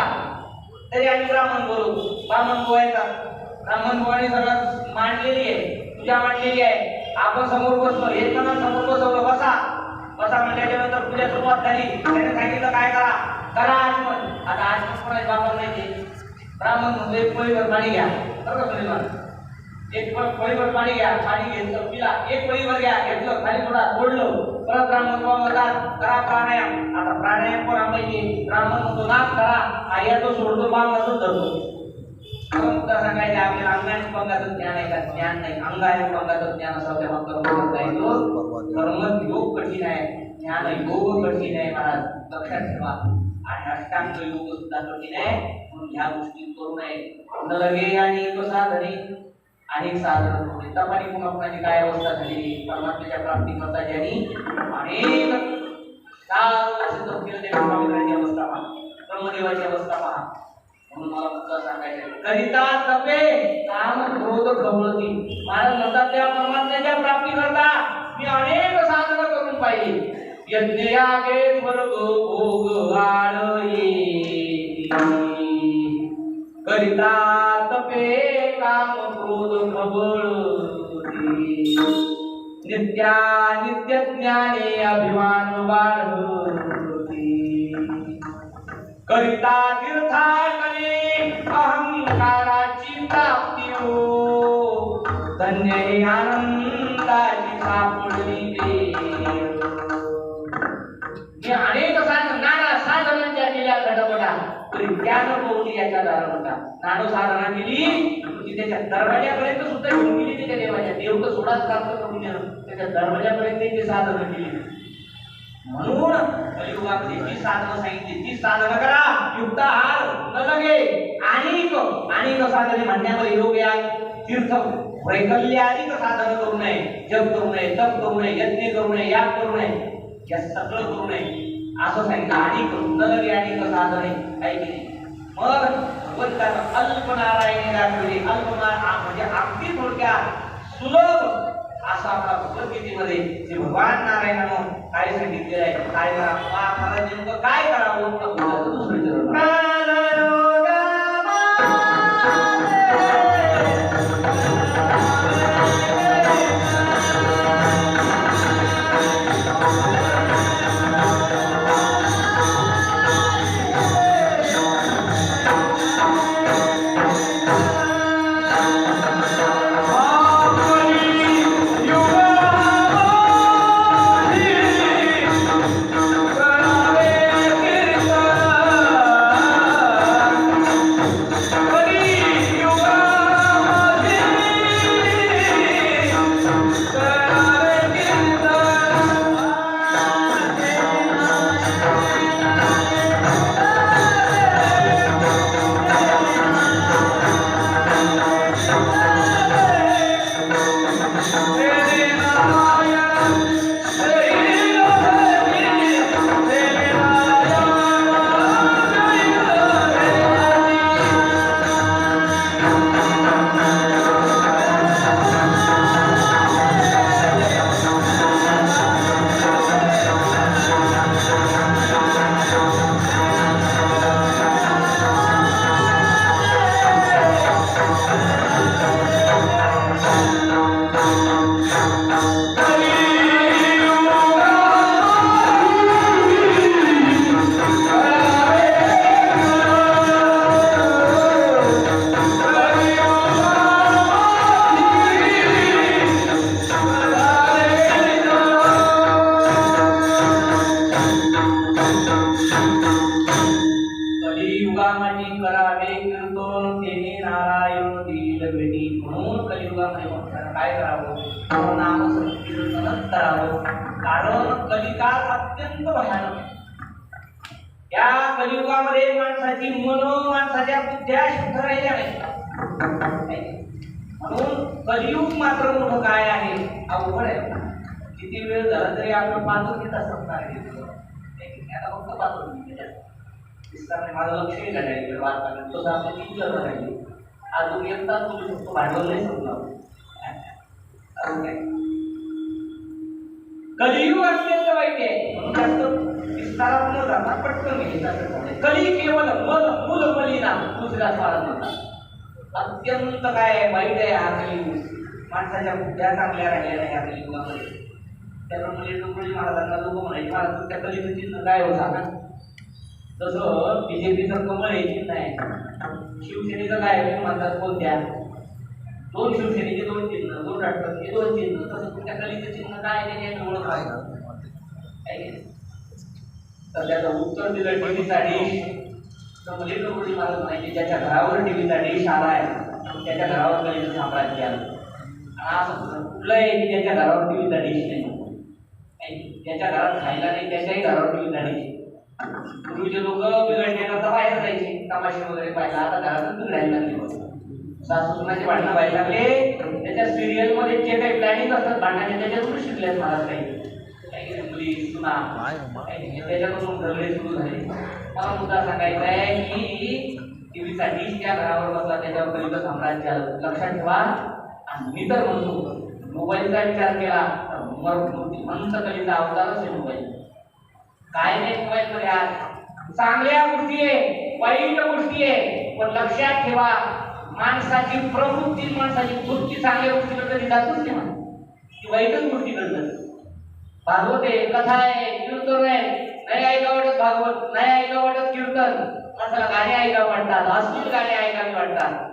तरी आम्ही ब्राह्मण बोलवतो. ब्राह्मण गोवायचा, ब्राह्मण गोवाने सगळं मांडलेली आहे, पूजा मांडलेली आहे. आपण समोर बसलो, एक जण समोर बसवलं, बसा बसा म्हटल्यानंतर पूजा सुरुवात झाली. त्याने सांगितलं काय करा आचमन. आता आचमन कोणाची वापर नाही ते. ब्राह्मण म्हणजे एक पळीवर पाणी घ्या, बरं का मुलीमान, एक पळीवर पाणी घ्या, पाणी घेतलं पिला, एक पळीवर घ्या, घेतलं खाली थोडा सोडलं, परत ब्राह्मण म्हणतात करा प्राणायाम. आता प्राणायाम कोणा पाहिजे, ब्राह्मण म्हणतो नाच करा, आया तो सोडतो, बांगलाच धरतो. मुद्दा सांगायचे आपल्याला अंगाने पंगाचं ज्ञान आहे का, ज्ञान नाही. अंगाने पंगाचं ज्ञान असावं तेव्हा कर्म करता येतो. कर्म योग कठीण आहे, ज्ञान योग कठीण आहे. महाराज लक्षात ठेवा. आणि अष्टांग योग सुद्धा कठीण आहे, म्हणून ह्या गोष्टी करू नये. न लगे आणि एक साधने अनेक साधन होते. तपानी कुणाची काय अवस्था झाली, परमात्म्याच्या प्राप्ती करता ज्यांनी अनेक सिद्ध केलेल्या स्वामींची अवस्था पहा, ब्रह्मदेवाची अवस्था पहा. म्हणून मला मुद्दा सांगायचा आहे. करिता तपे काम क्रोध खवळती. महाराज म्हणतात त्या परमात्म्याच्या प्राप्ती करता मी अनेक साधन करून पाहिजे. यज्ञ यागे स्वर्ग भोग आळये करिता तपे काम क्रोध खवळती. नित्या नित्य ज्ञाने अभिमान वाढती. करिता तीर्थाटने अहंकाराची प्राप्ती हो. धन्य हे आनंदाची सापडली वेळ. मी अनेक नाना साधनांच्या केल्या घडबडा तरी ज्ञान पोहोचली याच्या दारावरचा. नानो साधना केली की त्याच्या दरवाजापर्यंत सुद्धा घेऊन गेली. त्याच्या देवाच्या देव तर सोडाच प्राप्त करून गेलं, त्याच्या दरवाजापर्यंत ते साधना केली. म्हणून कलियुगामध्ये जी साधना सांगितली ती साधना करा. युक्ताहार न लगे अनेक साधने म्हणण्यावर योग या. तीर्थ वैकल्याधिक साधन करू नये, जप करू नये, तप करू नये, यज्ञ करू नये, याग करू नये, या सगळं करू नये असं सांगितलं. अनेक साधने ऐकली. मग भगवंतानं अल्पनारायणी दाखवली. म्हणजे अगदी थोडक्यात सुलभ असं आपला भगवद्गीतेमध्ये जे भगवान नारायणानं काय सांगितलेलं आहे, काय करा नेमकं काय करावं तर दुसरं चरण कारण कलिकाल अत्यंत भयानक. या कलियुगामध्ये माणसाची माणसाच्या बुद्ध्या शुद्ध राहिल्या नाही. म्हणून कलियुग मात्र मोठं काय आहे, अवघड आहे. किती वेळ झाला तरी आपण पाहतो की तसंच नाही. फक्त पाहतो विस्ताराने माझं लक्षही घडायचं वाचताना तो आपल्या किती जर राहिली अजून एक तास बोलू शकतो, भांडवल नाही संपलं. कलियुग अत्यंत वाईट आहे. म्हणून जास्त विस्तारात न जाता पटकन घ्यायचं. कली केवळ मूल मलिना दुसऱ्या स्वारात म्हणतात. अत्यंत काय वाईट आहे हा कलियुग. माणसाच्या बुद्ध्या चांगल्या राहिल्या नाही या कलियुगामध्ये. त्याप्रमाणे डोंगरी महाराजांना लोक म्हणायचे महाराज त्या कलियुग चिन्ह काय होता ना. तसं बीजेपीचं कमळ हे चिन्ह आहे, शिवसेनेचं काय म्हणतात कोणत्या दोन शिवसेनेचे दोन चिन्ह, दोन राष्ट्रपतीचे दोन चिन्ह. तसं तुमच्या कलीचं चिन्ह काय त्याची ओळख आहे. तर त्याचं उत्तर दिलं टीव्हीचा डिश. तर मला डोंगरी महाराज म्हणायचे ज्याच्या घरावर टीव्हीचा डिश आलाय त्याच्या घरावर कलीचं साम्राज्य आलं. असं कुठलं आहे की त्याच्या घरावर टीव्हीचा डिश नाही, त्याच्या घरात खायला नाही त्याच्याही घरावर टीव्हीचा डिश. पूर्वीचे लोक बिघडण्याकरता बाहेर जायचे तमाशे वगैरे पाहायला. आता घरातून बिघडायला लागले. सासू सुनाचे भांडणं व्हायला लागले. त्याच्या सिरियल मध्ये जे काही प्लॅनिंग असतात भांडणाचे त्याच्यातून शिकले महाराज. काही मुली सुना त्याच्यापासून झगडे सुरू झाले. मला मुद्दा सांगायचा आहे की टीव्हीचा डिश त्या घरावर बसला, त्याच्यावर कलियुग साम्राज्य आलं. लक्षात ठेवा. आणि मी तर म्हणतो मोबाईलचा विचार केला तर बुद्धिमंत कलेचा अवतारच आहे मोबाईल. काय नाही मोबाईल मध्ये आज चांगल्या गोष्टी आहे, वाईट गोष्टी आहे, पण लक्षात ठेवा माणसाची प्रवृत्ती, माणसाची वृत्ती चांगल्या गोष्टीकडे कधी जातच नाही म्हणा, ती वाईटच गोष्टी करतात. भागवत आहे, कथा आहे, कीर्तन आहे, नाही ऐका वाटत भागवत, नाही ऐका वाटत कीर्तन, माणसाला गाणे ऐका वाटतात, अश्लील गाणे ऐकावे वाटतात,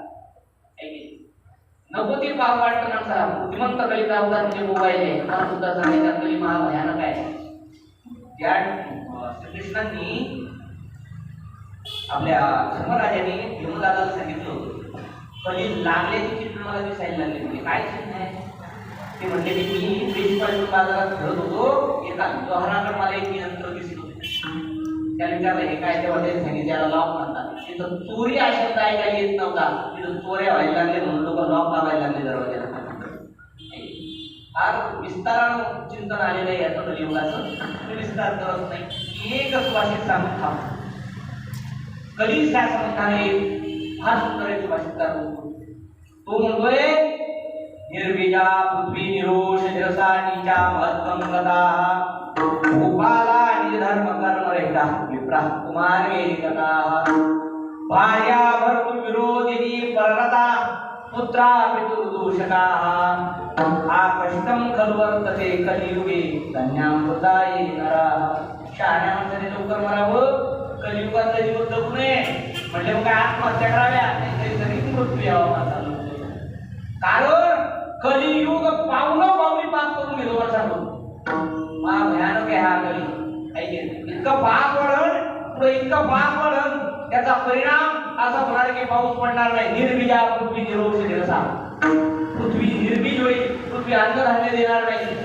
नको ते पाप वाटतं माणसाला. बुद्धिमंत कलेचा अवतार म्हणजे मोबाईल आहे. मला सुद्धा सांगायचा कली महाभयानक आहे. त्या श्रीकृष्णांनी आपल्या धर्मराजाने भीमदादाला सांगितलं होतं, कली लागल्याची चिन्ह मला दिसायला लागले. म्हणजे काय चिन्ह आहे ते म्हणले की मी प्रिन्सिपल बाजारात खेळत होतो, एका लोहाराकडे मला एक यंत्र दिसलं. त्याने विचारलं हे काय, तेव्हा त्यांनी सांगितलं त्याला लॉक म्हणतात. तिथं चोरी हा शब्द ऐकायला येत नव्हता, तिथं चोऱ्या व्हायला लागले म्हणून लोक लॉक लावायला लागले दरवाजाला. फार विस्तारानं चिंतन आलेलं आहे याचं कलियुगाचं. विस्तार करत नाही, एकच भाषेत सांगून थांबतो. कली शासनाने फार सुंदर एक भाषेत करतो. तो म्हणतोय निर्बीजा पृथ्वी निरोष जसानीच्या महत्वंगता गोपाला निधर्म कर्म रेखा विप्रा कुमार कथा भार्या भर्तृ विरोधिनी पररता पुत्रा पितुर्दूषका हा कष्टम खलवर्तते कलियुगे धन्यामृताय नरा. शहाण्या माणसाने लवकर मरावं, कलियुगातला जीवन जगू नये म्हणजे मग काय आत्महत्या कराव्या, तरी मृत्यू यावा माणसाला. कारण कलियुग पावलं पावली पाप करून घेतो माणसाला. भयानक आहे हा कली. इतकं पाप वाढण, पुढे इतकं पाप वाढण, त्याचा परिणाम असा होणार की पाऊस पडणार नाही. निर्बीजा पृथ्वी निरोष दिवसा, पृथ्वी निर्बीज होईल, पृथ्वी अन्नधान्य देणार नाही.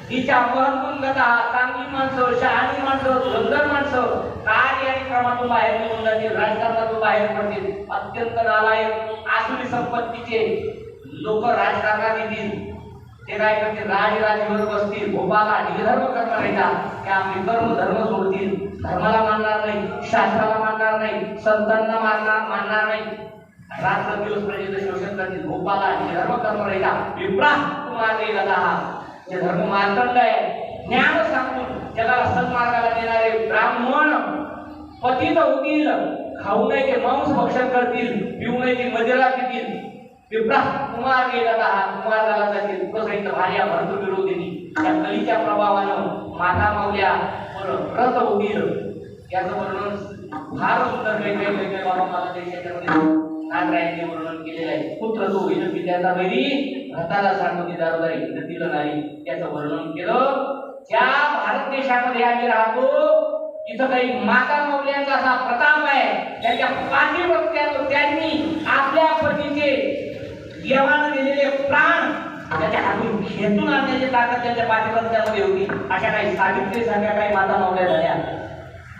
तिच्या महत्वंगता चांगली माणसं, शहाणी माणसं, सुंदर माणसं कार्य आणि क्रमातून बाहेर निघून जातील, राजकारणातून बाहेर पडतील. अत्यंत नालायक आसुरी संपत्तीचे लोक राजकारणात येतील. ते काय करतील, राजराजीवर बसतील, भोपाला निधर्म करणार नाही का, की आम्ही कर्म धर्म सोडतील, धर्माला मानणार नाही, शास्त्राला मानणार नाही, संतांना मानणार नाही, रात्र दिवस प्रजेचं शोषण करतील, भोपाला निधर्म करणार नाही का. विप्रा तुम्हाला गदा जे धर्म मार्तंड आहे, ज्ञान सांगून जगाला सन्मार्गाला देणारे ब्राह्मण पतित होतील, खाऊ नये ते मांस भक्षण करतील, पिऊ नये ते मदिरा पितील. विप्रा कुमार गेला हा कुमार झाला जातील. प्रसहित भार्या भर्तृ विरोधिनी त्या कलीच्या प्रभावानं माता मावल्या व्रत होतील. याचं वर्णन फार सुंदर वेगवेगळे बाबा मला देशाच्यामध्ये नागरायांनी वर्णन केलेलं आहे. पुत्र तो होईल विद्याचा वैरी, व्रताला सांगून दारोदारी गतीला नाही, त्याचं वर्णन केलं. ज्या भारत देशामध्ये आम्ही राहतो इथं काही माता मावल्यांचा असा प्रताप आहे, त्यांच्या पाठीवर त्यांनी आपल्या पतीचे देवानं दिलेले प्राण त्याच्या हातून खेचून आणण्याची ताकद त्यांच्या पाठीवरच्यामध्ये होती. अशा काही सावित्री सारख्या काही माता मावल्या झाल्या.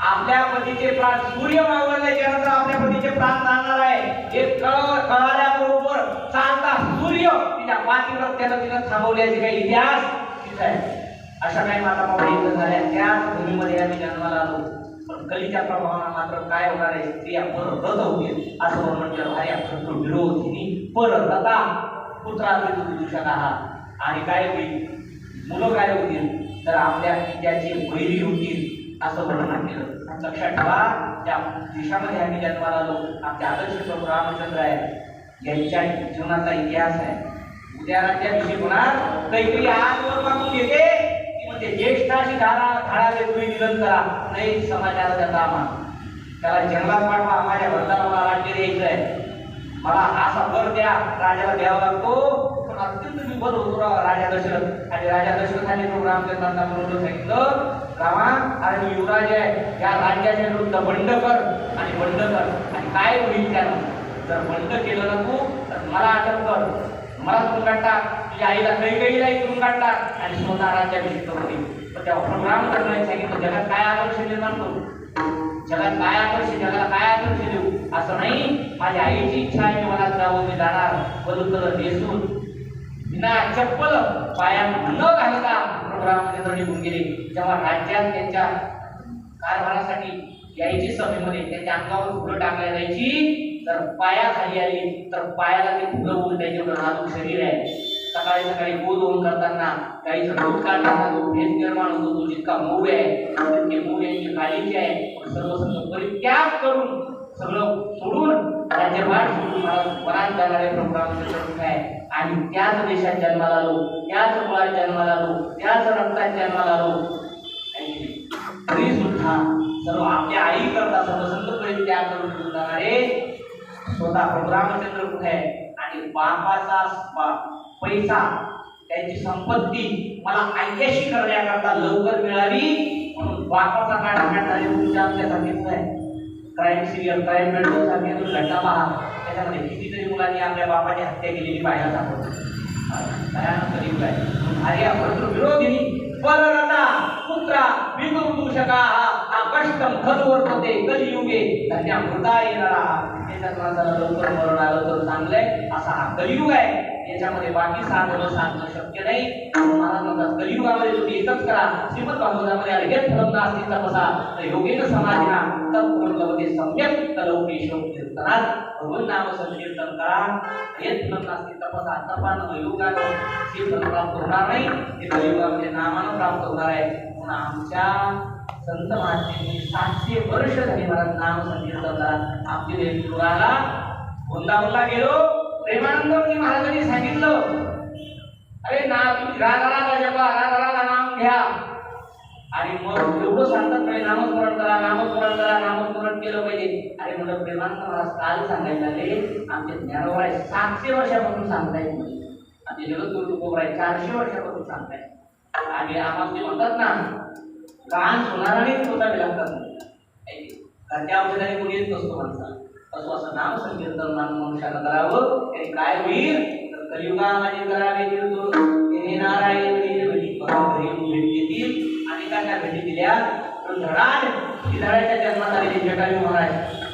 आपल्या पतीचे प्राण सूर्य मावळल्याच्या नंतर आपल्या पतीचे प्राण जाणार आहे हे कळाल्याबरोबर चालता सूर्य तिच्या पाठीवर त्याला तिनं थांबवल्याचे काही इतिहास तिथं आहे. अशा काही माता मावळ्या झाल्या. त्याच भूमीमध्ये आम्ही जन्माला आलो. पण कलीच्या प्रभावानं मात्र काय होणार आहे, स्त्रिया परत होतील असं वर्णन केलं. भार्या भर्तृ विरोधिनी पररता पुत्रा पितुर्दूषका. आणि काय होईल, मुलं काय होतील तर आपल्या पित्याचे वैरी होतील असं वर्णन केलं. लक्षात ठेवा, त्या देशामध्ये आम्ही जन्माला आलो. आमचे आदर्श प्रभू रामचंद्र आहे, यांच्या जीवनाचा इतिहास आहे. उद्या राज्याभिषेक होणार, काहीतरी आजवर मागून घेते म्हणजे ज्येष्ठाची धाडा तुम्ही निरंतरा नाही समाजाला त्याचा आम्हाला त्याला जंगलात पाठवा, माझ्या वडिलांना मला राज्य द्यायचं आहे, मला असा वर द्या, राजाला द्यावा लागतो. पण अत्यंत विफल होतो राजा दशरथ. आणि राजा दशरथाने प्रभू रामचंद्रांना म्हणून सांगितलं, रामा आणि युवराज आहे या राज्याच्या विरुद्ध बंड कर आणि बंड कर. आणि काय होईल त्यानं, जर बंड केलं ना तू तर मला अटक कर, मला तुरुंगात टाक, तुझ्या आईला कैकेयीलाही तुरुंगात टाक आणि स्वतः राज्याभिषेक करून दे. पण तेव्हा प्रभू रामचंद्रांनी सांगितलं, जगात काय आदर्श निर्माण करू, जगात काय आदर्श, जगाला काय आदर्श देऊ, असं नाही. माझ्या आईची इच्छा आहे मला जावं, मी जाणार. बलुतर नेसून बिना चप्पल पायात न घालता प्रभू रामचंद्र निघून गेले. जेव्हा राज्यात त्यांच्या कारभारासाठी यायची सभेमध्ये त्यांच्या अंगावर फुलं टाकल्या जायची तर पायाखाली आली तर पायाला ते फुलं उलटायचे एवढं नाजूक शरीर आहे. सकाळी सकाळी गोद होऊन करताना गाईचं दूध काढताना जो भेद निर्माण होतो तो जितका मऊ आहे तितके मऊ यांची काळीची आहे. सर्व परित्याग करून सगळं सोडून राज्यभार सोडून मला वनात जाणारे प्रभू रामचंद्र आहे. आणि त्याच देशात जन्माला आलो, त्याच कुळात जन्माला आलो, त्याच रक्तात जन्माला आलो. तरी सुद्धा सर्व आपल्या आई करता सर्व संत परित्याग करून जाणारे स्वतः प्रभू रामचंद्र कुठे आहे. आणि बापाचा पैसा त्याची संपत्ती मला आय्याशी करण्याकरता लवकर मिळावी म्हणून बापाचा काढण्यात झाले. तुमच्या आमच्यासाठी आहे क्राईम सिरियल क्राईम पेट्रोल सारखे घटना पहा. त्याच्यामध्ये कितीतरी मुलांनी आपल्या बापाची हत्या केलेली पाहायला सापडतो. भयानक युग आहे. आर्या भद्र विरोधिनी पररता पुत्रा विदुर्दूषका हा कष्टम खल वर्तते कलियुगे धन्या मृता येणारा. त्याच्यात माणसाला लवकर मरण आलं तर चांगलंय असा हा कलियुग आहे. याच्यामध्ये बाकी साधनं शक्य नाही. महाराज म्हणतात कलियुगामध्ये तुम्ही एकच करा. श्रीमद भागवतामध्ये अर्घ्यत फलम नास्ति तपसा तर योगेन समाधिना तत्पुरुष लभते सम्यक तलौकेशो कीर्तनात. भगवत नाम संकीर्तन करा. अर्घ्यत फलम नास्ति तपसा तपानं योगानं हे फल प्राप्त होणार नाही. ते कलियुगामध्ये नामानं प्राप्त होणार आहे. म्हणून आमच्या संत महात्म्यांनी 700 वर्ष झाली महाराज नाम संकीर्तन करा. आमच्या देशुराला वृंदावनला गेलो. प्रेमानंद महाराजांनी सांगितलं अरे ना तुम्ही रागाला जपा रागाला नाम घ्या. आणि मग एवढं सांगतात नाही नामस्मरण करा नामस्मरण करा नामस्मरण केलं पाहिजे. अरे म्हणलं प्रेमानंद महाराज काल सांगायला लागले आमचे ज्ञानोबा 700 वर्षापासून सांगताय. आमचे जगद्गुरु तुकोबराय 400 वर्षापासून सांगताय. आणि आम्हाला ते म्हणतात ना कान सोनाराने स्वतः लागतात. घरच्या औषधाने कोणी येत नसतो माणसाला. असं नाम संकीर्तन मनुष्यानं करावं. तरी काय होईल तर कलियुगामध्ये करावे ते नारायण भेट देतील. अनेकांना भेटी दिल्या तर धडाच्या जन्मात आलेले जटायू महाराज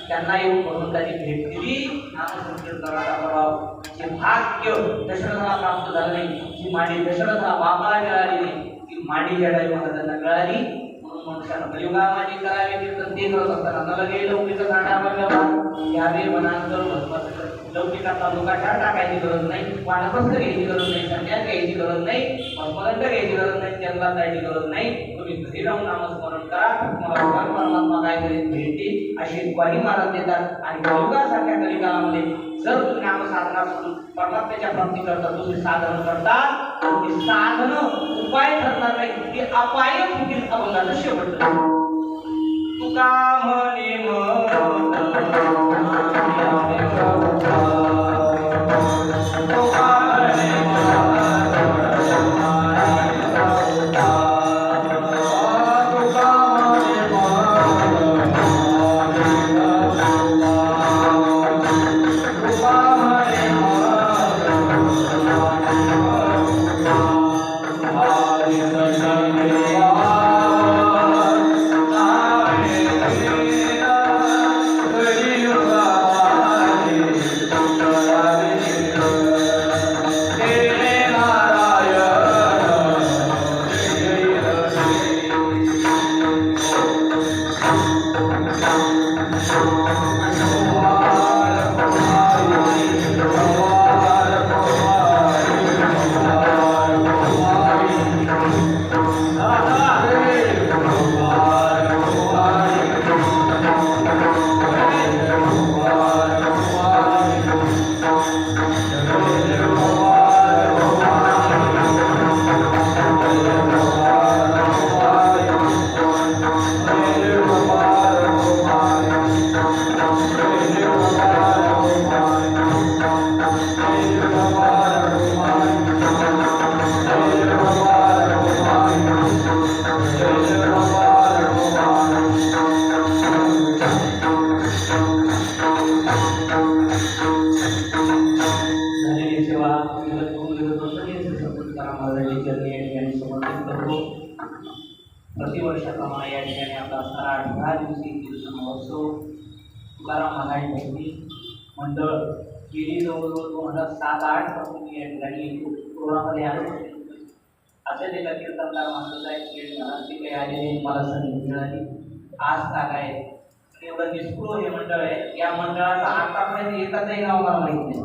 त्यांना येऊन भगवंताची भेट दिली. नाम संकीर्तनाचा प्रभाव जे भाग्य दशरथाला प्राप्त झालं नाही. जी माडी दशरथाला बापाला मिळाली नाही ती माडी जटायू महाराजांना मिळाली. मनुष्यानं कलियुगामध्ये करावे कीर्तन ते करत असताना न लगे लौकिक यावे मनांतर लौकिकाचा लोकांना टाकायची गरज नाही. वाणपस्त घ्यायची गरज नाही. संन्यास घ्यायची गरज नाही. भस्मदंड घ्यायची गरज नाही. जंगलात जायची गरज नाही. तुम्ही घरी राहून नामस्मरण करा. तुम्हाला भगवान परमात्मा काय करेल भेटतील अशी ग्वाही महाराज देतात. आणि कलियुगासारख्या कलिकालामध्ये जर तुम्ही नामसाधना करून परमात्म्याच्या प्राप्ती करता दुसरी साधन करतात ती साधनं उपाय ठरणार नाही. ती अपाय होतील अभंगाचं शेवट. तुका म्हणे प्रतिवर्षाप्रमाणे या ठिकाणी आपला 18 दिवसीय कीर्तन महोत्सव तुकाराम महाराज भक्ती मंडळ गेली जवळजवळ 2007-8 पासून या ठिकाणी कोरोनामध्ये आलो. असेच एका कीर्तनकार माणसाचा एक महाराज ते काही आलेले मला संधी मिळाली. आज काय एवढं निष्ठुर हे मंडळ आहे. या मंडळाचं आतापर्यंत एकाचंही नाव मला माहित नाही,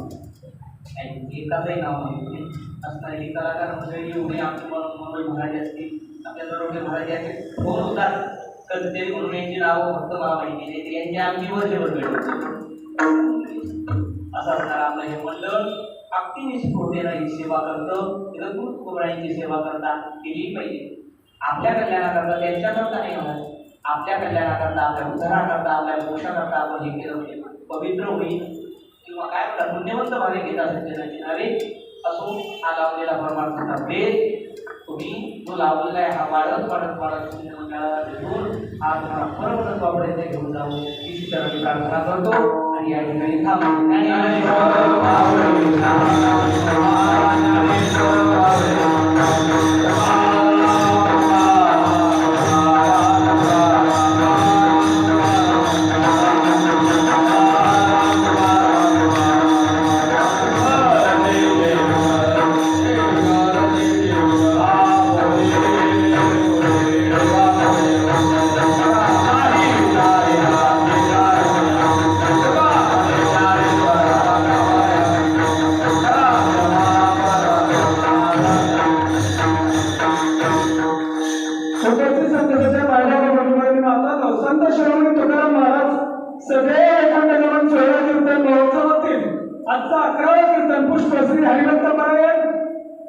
एकाचंही नाव माहित नाही असणार. ही कलाकार मंडळी एवढी आमची मनोज महाराज असतील, आपल्या दरोडे महाराज यांचे फोन होतात कधीतरी म्हणून यांची नावं फक्त मला माहिती नाही, यांची आमची वर्षभर भेट असं असणार. आपलं हे मंडळ अगदी निष्ठुरतेनं ही सेवा करतं. गुरुकुमारांची सेवा करता केली पाहिजे. आपल्या कल्याणाकरता, त्यांच्याकरता नाही म्हणत, आपल्या कल्याणाकरता, आपल्या उद्धाराकरता, आपल्या मोक्षाकरता आपण हे केलं पाहिजे. पवित्र होईल किंवा काय म्हणतात पुण्यवंत भावे घेत सज्जनाची नावे असो. हा लावलेला परमार्थाचा भेद तुम्ही जो लावलेला आहे हा वाढत वाढत वाढत मंडळाला भेटून हा तुम्हाला परमतत्वापर्यंत घेऊन जाऊ ही चरणी प्रार्थना करतो आणि या ठिकाणी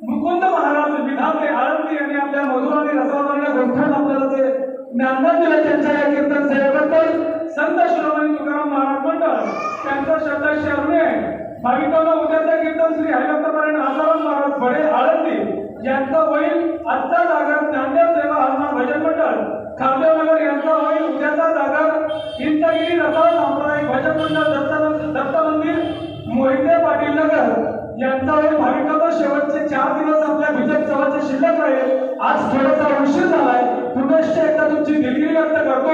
मुकुंद महाराज विधाते आळंदी यांनी आपल्या मधुर आणि रसावरण्य ग्रंथात आपल्याला ते ज्ञान दिलं. त्यांच्या या कीर्तन सेवेबद्दल संत शिरोमणी तुकाराम महाराज मंडळ त्यांचा शब्दाशी अनुनय भाविकांना उद्याचं कीर्तन श्री हरिभक्तपरायण आसाराम महाराज बडे आळंदी यांचा होईल आजचा जागर ज्ञानदेव सेवा हनुमान भजन मंडळ खामदेवनगर यांचा होईल उद्याचा जागर हिंदगिरी रसाळ सांप्रदायिक भजन मंडळ दत्त मंदिर मोहिते पाटील नगर यांचा होईल. भाविकांना शेवटचे 4 दिवस आपल्या भिजक सभाचे शिल्लक राहील. आज थोडासा उशीर झालाय, पुनश्च एकदा तुमची दिलगिरी व्यक्त करतो.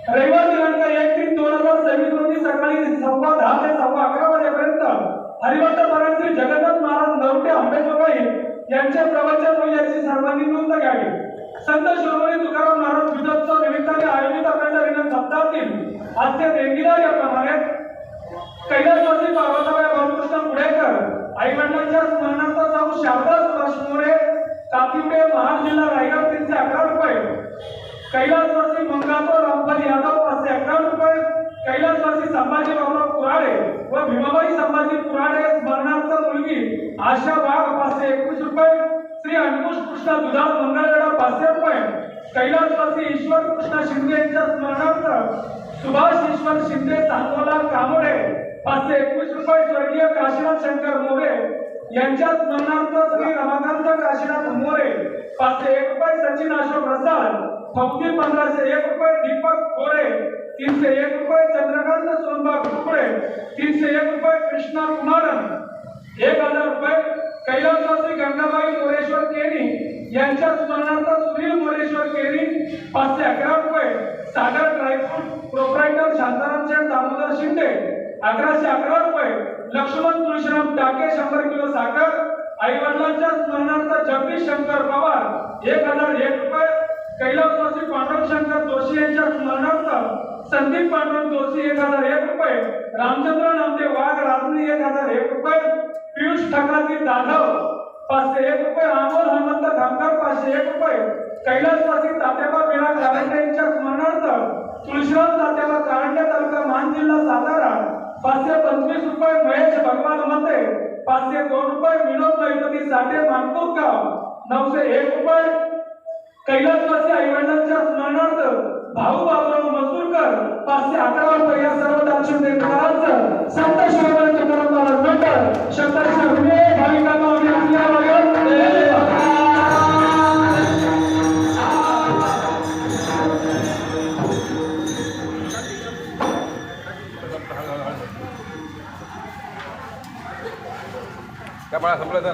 रविवार दिनांक 1/3/2023 रोजी सकाळी 10:15 ते 11:15 वाजेपर्यंत हरिभक्तपरायण श्री जगन्नाथ महाराज नवटे आंबेजोगाई यांचे प्रवचन होईल, याची सर्वांनी नोंद घ्यावी. संत शिरोमणी तुकाराम महाराज विजयोत्सव निमित्ताने आयोजित अखंड हरिनाम सप्ताहातील आजचे देणगीदार याप्रमाणे कैलासवासी पार्वताबाई बाळकृष्ण पुढेकर, आई वडिलांच्या स्मरणार्थ जाऊ शारदा सुभाष मोरे, कातिवडे, महाड जिल्हा रायगड 311 रुपये. कैलासवासी मंगापूर रामपाल यादव 511 रुपये. कैलासवासी संभाजी बाबूराव कुराडे व भीमाबाई संभाजी कुराडे स्मरणार्थ मुलगी आशा वाघ 521 रुपये. श्री अंकुश कृष्ण दुधाळ मंगळवेढा 500 रुपये. कैलासवासी ईश्वर कृष्ण शिंदे यांच्या स्मरणार्थ सुभाष ईश्वर शिंदे सांगोला कामोडे 521 रुपये. स्वर्गीय काशीनाथ शंकर मोरे यांच्या स्मरणार्थ श्री रमाकांत काशीनाथ मोरे 501 रुपये. सचिन अशोक रसाळ फौजी 1501 रुपये. दीपक गोरे 301 रुपये. चंद्रकांत सोनबाग टुकडे 301 रुपये. कृष्णा कुमारन 1000 रुपये. कैलासवासी गंगाबाई मोरेश्वर केनी यांच्या स्मरणार्थ सुनील मोरेश्वर केनी 511 रुपये. सागर ड्रायफ्रूट प्रोप्रायटर शांताराम शेठ दामोदर शिंदे 1111 रुपये. लक्ष्मण तुळशीराम टाके 100 किलो साखर. आई वडिलांच्या स्मरणार्थ जगदीश शंकर पवार 1001 रुपये. कैलासवासी पांडुरंग शंकर जोशी यांच्या स्मरणार्थ संदीप पांडुरंग जोशी 1001 रुपये. रामचंद्र नामदेव वाघ राजनी 1001 रुपये. पियुष ठकाती जाधव 501 रुपये. अमोल हनुमंत खामकर 501 रुपये. कैलासवासी तात्याबा बिरा कारंडे यांच्या स्मरणार्थ तुळशीराम तात्याबा कारंडे तालुका मान जिल्हा सातारा 525 रुपये. महेश भगवान मते 502 रुपये. विनोद गणपती साठे मानपूरगाव 901 रुपये. कैलासवासी आई वडिलांच्या स्मरणार्थ भाऊ बाबुराव मसूरकर 511 रुपये. या सर्व दानशूर देणगीदारांचं संत शिरोमणी तुकाराम महाराज मंडळ शब्दाच्या विनय भाविकांना क्या बड़ा संपला था